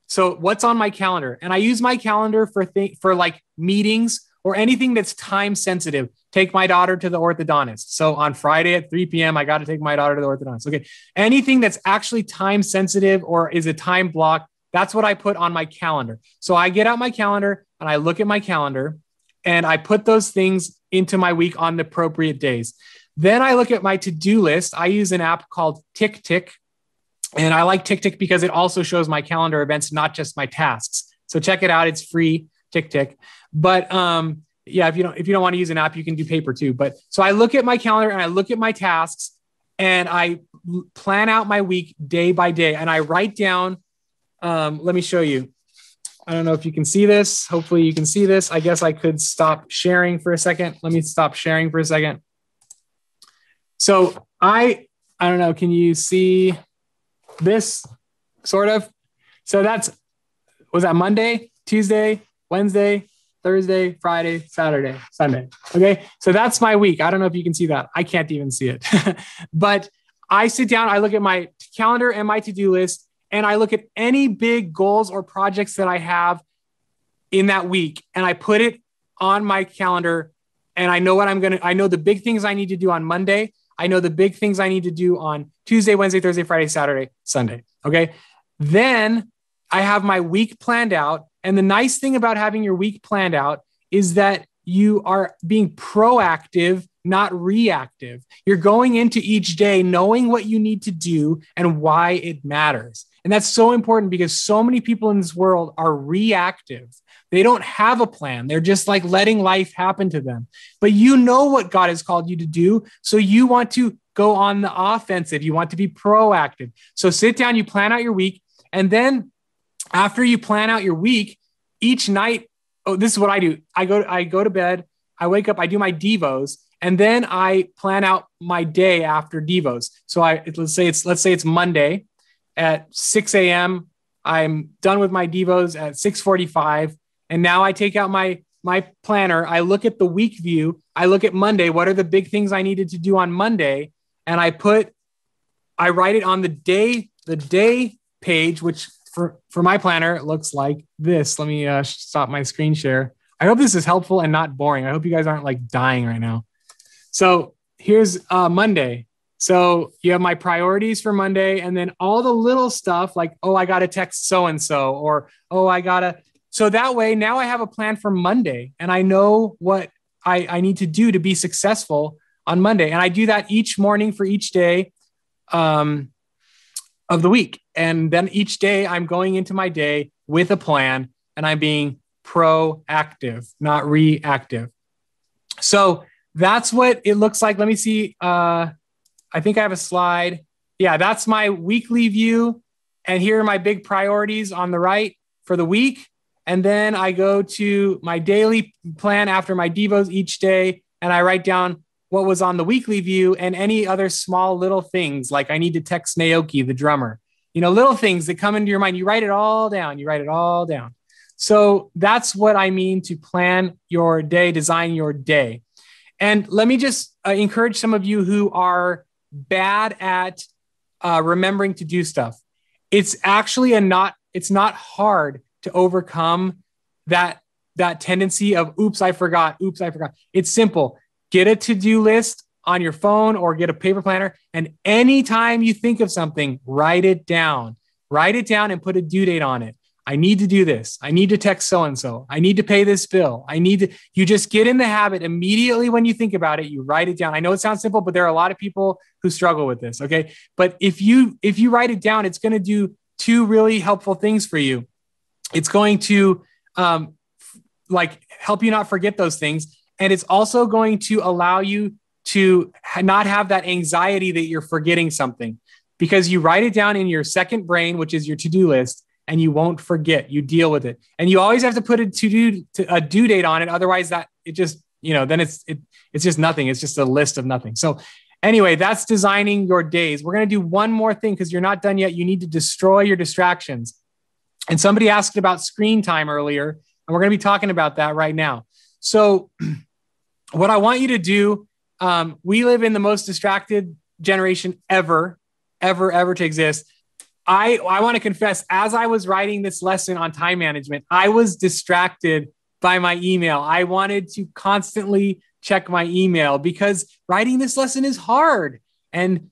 So what's on my calendar? And I use my calendar for like meetings or anything that's time sensitive. Take my daughter to the orthodontist. So on Friday at 3 p.m., I got to take my daughter to the orthodontist. Okay. Anything that's actually time sensitive or is a time block, that's what I put on my calendar. So I get out my calendar and I look at my calendar and I put those things into my week on the appropriate days. Then I look at my to-do list. I use an app called TickTick. And I like TickTick because it also shows my calendar events, not just my tasks. So check it out. It's free, TickTick. But yeah, if you don't want to use an app, you can do paper too. But so I look at my calendar and I look at my tasks and I plan out my week day by day. And I write down, let me show you. I don't know if you can see this. Hopefully you can see this. I guess I could stop sharing for a second. Let me stop sharing for a second. So I don't know. Can you see this sort of? So was that Monday, Tuesday, Wednesday, Thursday, Friday, Saturday, Sunday. Okay. So that's my week. I don't know if you can see that. I can't even see it, but I sit down, I look at my calendar and my to-do list, and I look at any big goals or projects that I have in that week. And I put it on my calendar, and I know I know the big things I need to do on Monday. I know the big things I need to do on Tuesday, Wednesday, Thursday, Friday, Saturday, Sunday. Okay. Then I have my week planned out. And the nice thing about having your week planned out is that you are being proactive, not reactive. You're going into each day knowing what you need to do and why it matters. And that's so important because so many people in this world are reactive. They don't have a plan. They're just like letting life happen to them. But you know what God has called you to do. So you want to go on the offensive. You want to be proactive. So sit down, you plan out your week. And then after you plan out your week, each night, this is what I do. I go to bed, I wake up, I do my devos, and then I plan out my day after devos. So let's say it's Monday at 6 a.m. I'm done with my devos at 6:45. And now I take out my planner. I look at the week view. I look at Monday. What are the big things I needed to do on Monday? And I write it on the day page, which for my planner, it looks like this. Let me stop my screen share. I hope this is helpful and not boring. I hope you guys aren't like dying right now. So here's Monday. So you have my priorities for Monday, and then all the little stuff like, oh, I got to text so-and-so, or, oh, so that way now I have a plan for Monday and I know what I need to do to be successful on Monday. And I do that each morning for each day of the week. And then each day I'm going into my day with a plan and I'm being proactive, not reactive. So that's what it looks like. Let me see. I think I have a slide. Yeah, that's my weekly view. And here are my big priorities on the right for the week. And then I go to my daily plan after my devos each day, and I write down what was on the weekly view and any other small little things, like I need to text Naoki, the drummer, little things that come into your mind. You write it all down. So that's what I mean to plan your day, design your day. And let me just encourage some of you who are bad at remembering to do stuff. It's actually it's not hard to overcome that tendency of, oops, I forgot. It's simple. Get a to-do list on your phone or get a paper planner. And anytime you think of something, write it down and put a due date on it. I need to do this. I need to text so-and-so. I need to pay this bill. You just get in the habit immediately when you think about it, you write it down. I know it sounds simple, but there are a lot of people who struggle with this. Okay. But if you write it down, it's going to do two really helpful things for you. It's going to help you not forget those things. And it's also going to allow you to not have that anxiety that you're forgetting something, because you write it down in your second brain, which is your to-do list, and you won't forget. You deal with it. And you always have to put a due date on it. Otherwise then it's just nothing. It's just a list of nothing. So anyway, that's designing your days. We're going to do one more thing because you're not done yet. You need to destroy your distractions. And somebody asked about screen time earlier, and we're going to be talking about that right now. So what I want you to do, we live in the most distracted generation ever to exist. I want to confess, as I was writing this lesson on time management, I was distracted by my email. I wanted to constantly check my email because writing this lesson is hard, and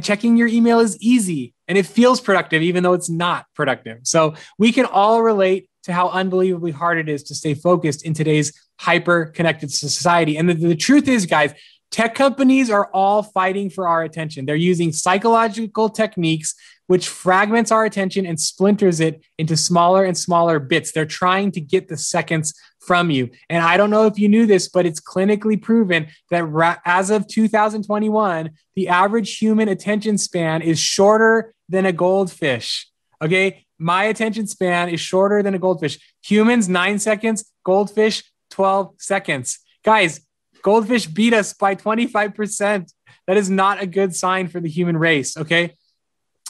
checking your email is easy, and it feels productive, even though it's not productive. So we can all relate to how unbelievably hard it is to stay focused in today's hyper-connected society. And the truth is, guys, tech companies are all fighting for our attention. They're using psychological techniques which fragments our attention and splinters it into smaller and smaller bits. They're trying to get the seconds from you. And I don't know if you knew this, but it's clinically proven that as of 2021, the average human attention span is shorter than a goldfish. Okay. My attention span is shorter than a goldfish. Humans, 9 seconds, goldfish, 12 seconds. Guys, goldfish beat us by 25%. That is not a good sign for the human race. Okay.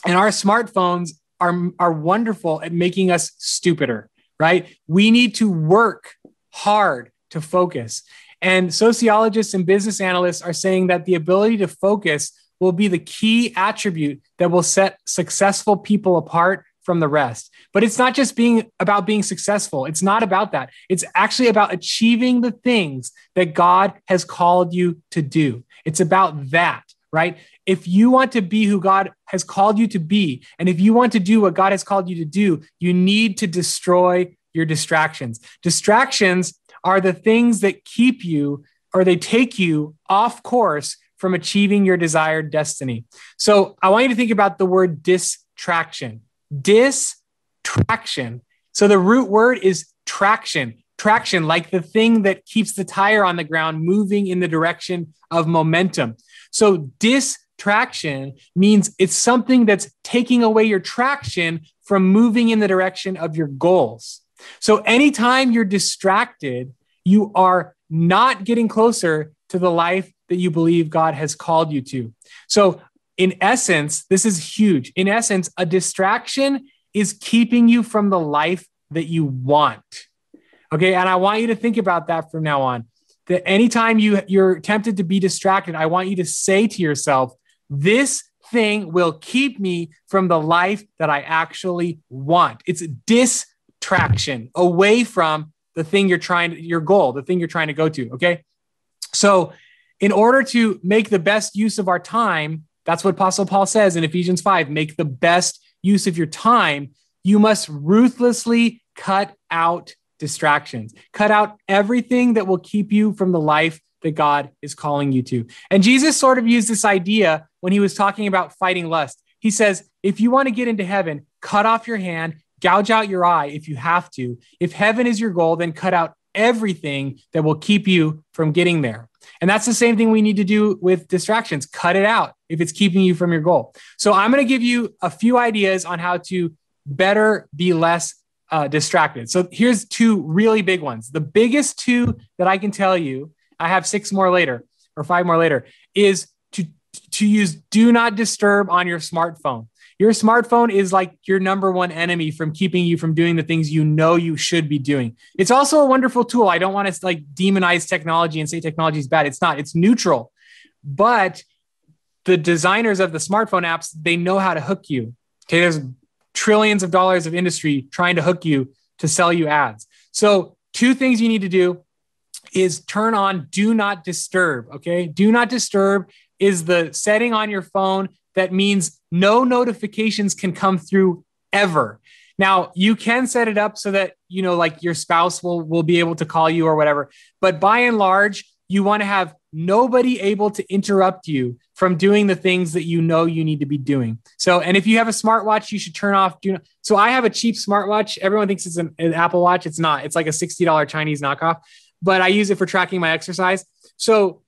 And our smartphones are wonderful at making us stupider, right? We need to work hard to focus. And sociologists and business analysts are saying that the ability to focus will be the key attribute that will set successful people apart from the rest. But it's not just about being successful. It's not about that. It's actually about achieving the things that God has called you to do. It's about that, right? If you want to be who God has called you to be, and if you want to do what God has called you to do, you need to destroy your distractions. Distractions are the things that keep you, or they take you off course from achieving your desired destiny. So I want you to think about the word distraction. Distraction. So the root word is traction. Traction, like the thing that keeps the tire on the ground moving in the direction of momentum. So distraction means it's something that's taking away your traction from moving in the direction of your goals. So anytime you're distracted, you are not getting closer to the life that you believe God has called you to. So in essence, this is huge. In essence, a distraction is keeping you from the life that you want. Okay. And I want you to think about that from now on. That anytime you're tempted to be distracted, I want you to say to yourself, this thing will keep me from the life that I actually want. It's distraction away from the thing your goal, the thing you're trying to go to. Okay. So in order to make the best use of our time, that's what Apostle Paul says in Ephesians 5, make the best use of your time. You must ruthlessly cut out distractions. Cut out everything that will keep you from the life that God is calling you to. And Jesus sort of used this idea when he was talking about fighting lust. He says, if you want to get into heaven, cut off your hand, gouge out your eye if you have to. If heaven is your goal, then cut out everything that will keep you from getting there. And that's the same thing we need to do with distractions. Cut it out if it's keeping you from your goal. So I'm going to give you a few ideas on how to better be less distracted. So here's two really big ones. The biggest two that I can tell you, I have 5 more later, is to use do not disturb on your smartphone. Your smartphone is like your number one enemy from keeping you from doing the things you know you should be doing. It's also a wonderful tool. I don't want to demonize technology and say technology is bad. It's not. It's neutral. But the designers of the smartphone apps, they know how to hook you. Okay, there's trillions of dollars of industry trying to hook you to sell you ads. So 2 things you need to do is turn on do not disturb. Okay, do not disturb is the setting on your phone that means no notifications can come through ever. Now you can set it up so that, like your spouse will be able to call you or whatever. But by and large, you want to have nobody able to interrupt you from doing the things that you need to be doing. So, and if you have a smartwatch, you should turn off. So I have a cheap smartwatch. Everyone thinks it's an Apple Watch. It's not. It's like a $60 Chinese knockoff, but I use it for tracking my exercise. So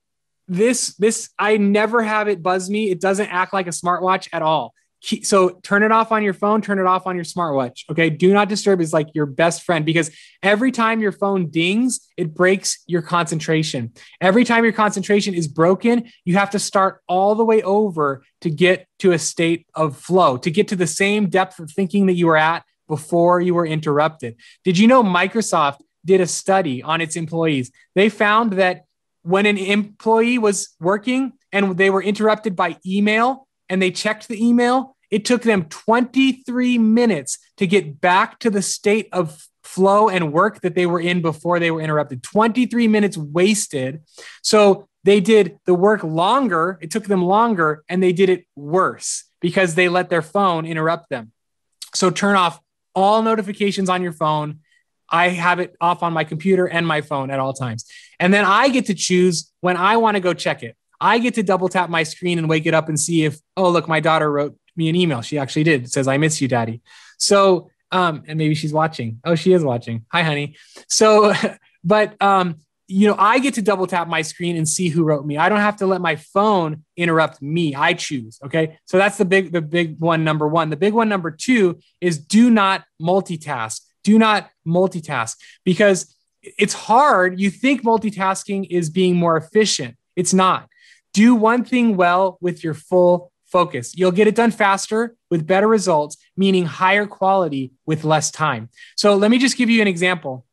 this, I never have it buzz me. It doesn't act like a smartwatch at all. So turn it off on your phone, turn it off on your smartwatch. Okay. Do not disturb is like your best friend, because every time your phone dings, it breaks your concentration. Every time your concentration is broken, you have to start all the way over to get to a state of flow, to get to the same depth of thinking that you were at before you were interrupted. Did you know Microsoft did a study on its employees? They found that when an employee was working and they were interrupted by email and they checked the email, it took them 23 minutes to get back to the state of flow and work that they were in before they were interrupted. 23 minutes wasted. So they did the work longer. It took them longer, and they did it worse because they let their phone interrupt them. So turn off all notifications on your phone. I have it off on my computer and my phone at all times. And then I get to choose when I want to go check it. I get to double tap my screen and wake it up and see if, oh, look, my daughter wrote me an email. She actually did. It says, I miss you, Daddy. So, and maybe she's watching. Oh, she is watching. Hi, honey. So, but, I get to double tap my screen and see who wrote me. I don't have to let my phone interrupt me. I choose. Okay. So that's the big one, number one. The big one, number two, is do not multitask. Do not multitask, because it's hard. You think multitasking is being more efficient. It's not. Do one thing well with your full focus. You'll get it done faster with better results, meaning higher quality with less time. So let me just give you an example.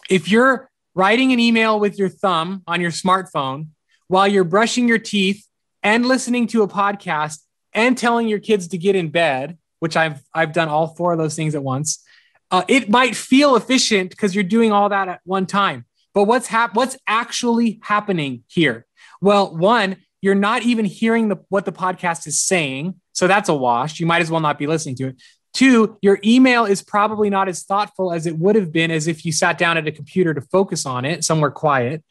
If you're writing an email with your thumb on your smartphone while you're brushing your teeth and listening to a podcast and telling your kids to get in bed, which I've done all four of those things at once, it might feel efficient because you're doing all that at one time. But what's actually happening here? Well, one, you're not even hearing what the podcast is saying. So that's a wash. You might as well not be listening to it. Two, your email is probably not as thoughtful as it would have been as if you sat down at a computer to focus on it somewhere quiet.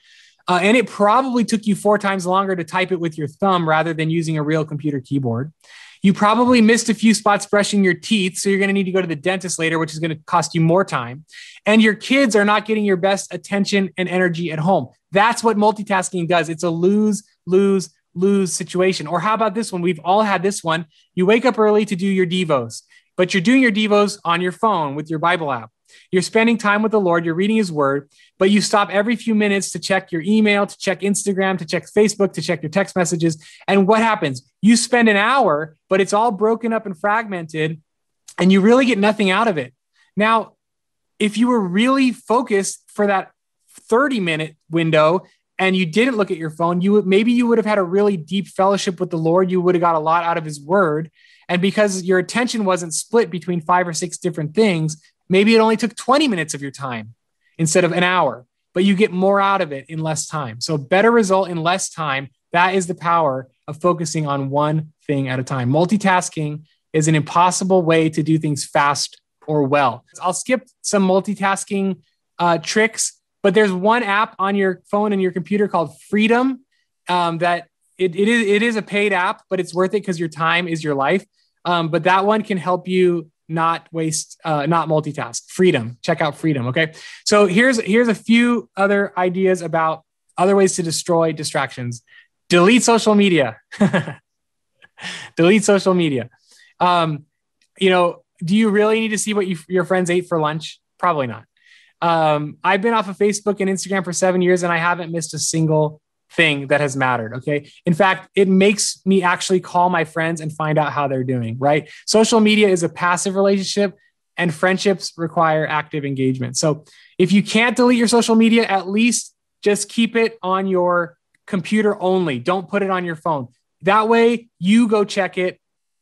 And it probably took you 4 times longer to type it with your thumb rather than using a real computer keyboard. You probably missed a few spots brushing your teeth, so you're going to need to go to the dentist later, which is going to cost you more time. And your kids are not getting your best attention and energy at home. That's what multitasking does. It's a lose situation. Or how about this one? We've all had this one. You wake up early to do your devos, but you're doing your devos on your phone with your Bible app. You're spending time with the Lord. You're reading his word, but you stop every few minutes to check your email, to check Instagram, to check Facebook, to check your text messages. And what happens? You spend an hour, but it's all broken up and fragmented, and you really get nothing out of it. Now, if you were really focused for that 30-minute window and you didn't look at your phone, maybe you would have had a really deep fellowship with the Lord. You would have got a lot out of his word. And because your attention wasn't split between 5 or 6 different things, maybe it only took 20 minutes of your time instead of an hour, but you get more out of it in less time. So better result in less time. That is the power of focusing on one thing at a time. Multitasking is an impossible way to do things fast or well. I'll skip some multitasking tricks, but there's one app on your phone and your computer called Freedom that it is a paid app, but it's worth it because your time is your life. But that one can help you not multitask. Freedom. Check out Freedom. Okay. So here's a few other ideas about other ways to destroy distractions. Delete social media. Delete social media. Do you really need to see what your friends ate for lunch? Probably not. I've been off of Facebook and Instagram for 7 years, and I haven't missed a single thing that has mattered. Okay. In fact, it makes me actually call my friends and find out how they're doing, right? Social media is a passive relationship, and friendships require active engagement. So if you can't delete your social media, at least just keep it on your computer only. Don't put it on your phone. That way you go check it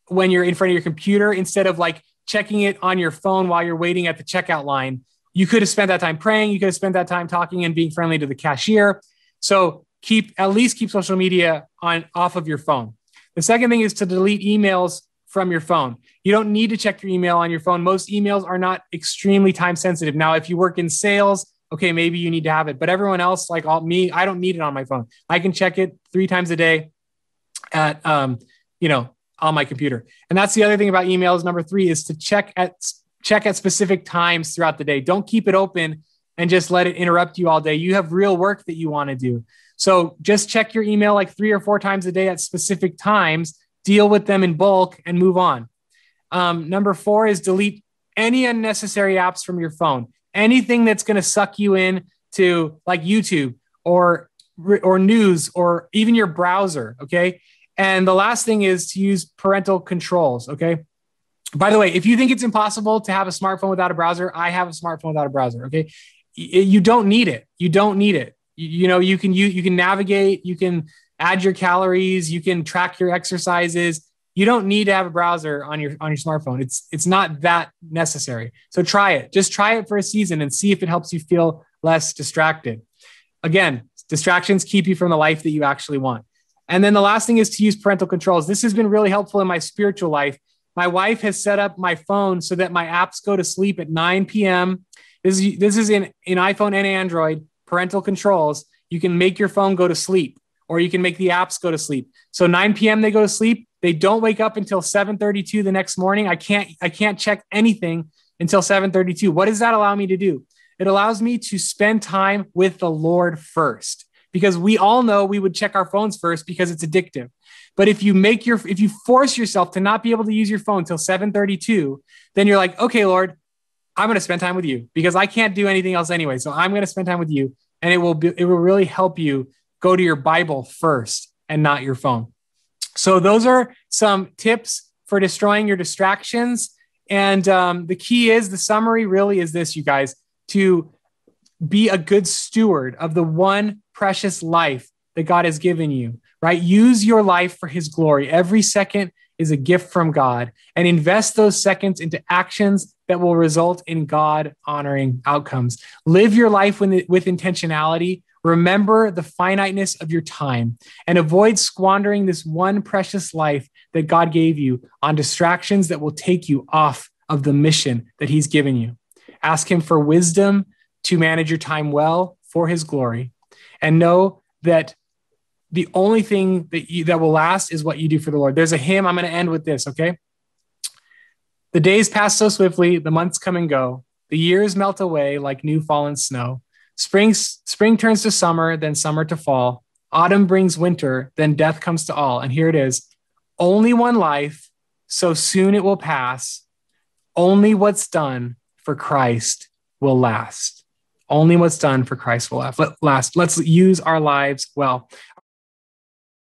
when you're in front of your computer instead of like checking it on your phone while you're waiting at the checkout line. You could have spent that time praying. You could have spent that time talking and being friendly to the cashier. So at least keep social media off of your phone. The second thing is to delete emails from your phone. You don't need to check your email on your phone. Most emails are not extremely time sensitive. Now, if you work in sales, okay, maybe you need to have it. But everyone else, like me, I don't need it on my phone. I can check it 3 times a day at, on my computer. And that's the other thing about emails. Number 3 is to check at specific times throughout the day. Don't keep it open and just let it interrupt you all day. You have real work that you want to do. So just check your email like 3 or 4 times a day at specific times, deal with them in bulk, and move on. Number 4 is delete any unnecessary apps from your phone. Anything that's going to suck you in to like YouTube or news or even your browser. Okay. And the last thing is to use parental controls. Okay. By the way, if you think it's impossible to have a smartphone without a browser, I have a smartphone without a browser. Okay. You don't need it. You don't need it. You can navigate, you can add your calories, you can track your exercises. You don't need to have a browser on your smartphone. It's not that necessary. So try it. Just try it for a season and see if it helps you feel less distracted. Again, distractions keep you from the life that you actually want. And then the last thing is to use parental controls. This has been really helpful in my spiritual life. My wife has set up my phone so that my apps go to sleep at 9 p.m. This is in iPhone and Android, parental controls. You can make your phone go to sleep, or you can make the apps go to sleep. So 9 p.m. they go to sleep. They don't wake up until 7:32 the next morning. I can't check anything until 7:32. What does that allow me to do? It allows me to spend time with the Lord first, because we all know we would check our phones first because it's addictive. But if you force yourself to not be able to use your phone till 7:32, then you're like, okay, Lord, I'm going to spend time with you because I can't do anything else anyway. So I'm going to spend time with you, and it will really help you go to your Bible first and not your phone. So those are some tips for destroying your distractions. And the key is, the summary really is this, you guys, to be a good steward of the one precious life that God has given you, right? Use your life for his glory. Every second is a gift from God, and invest those seconds into actions that will result in God-honoring outcomes. Live your life with intentionality. Remember the finiteness of your time, and avoid squandering this one precious life that God gave you on distractions that will take you off of the mission that he's given you. Ask him for wisdom to manage your time well for his glory, and know that the only thing that will last is what you do for the Lord. There's a hymn. I'm going to end with this, okay? The days pass so swiftly, the months come and go. The years melt away like new fallen snow. Spring turns to summer, then summer to fall. Autumn brings winter, then death comes to all. And here it is. Only one life, so soon it will pass. Only what's done for Christ will last. Only what's done for Christ will last. Let's use our lives well.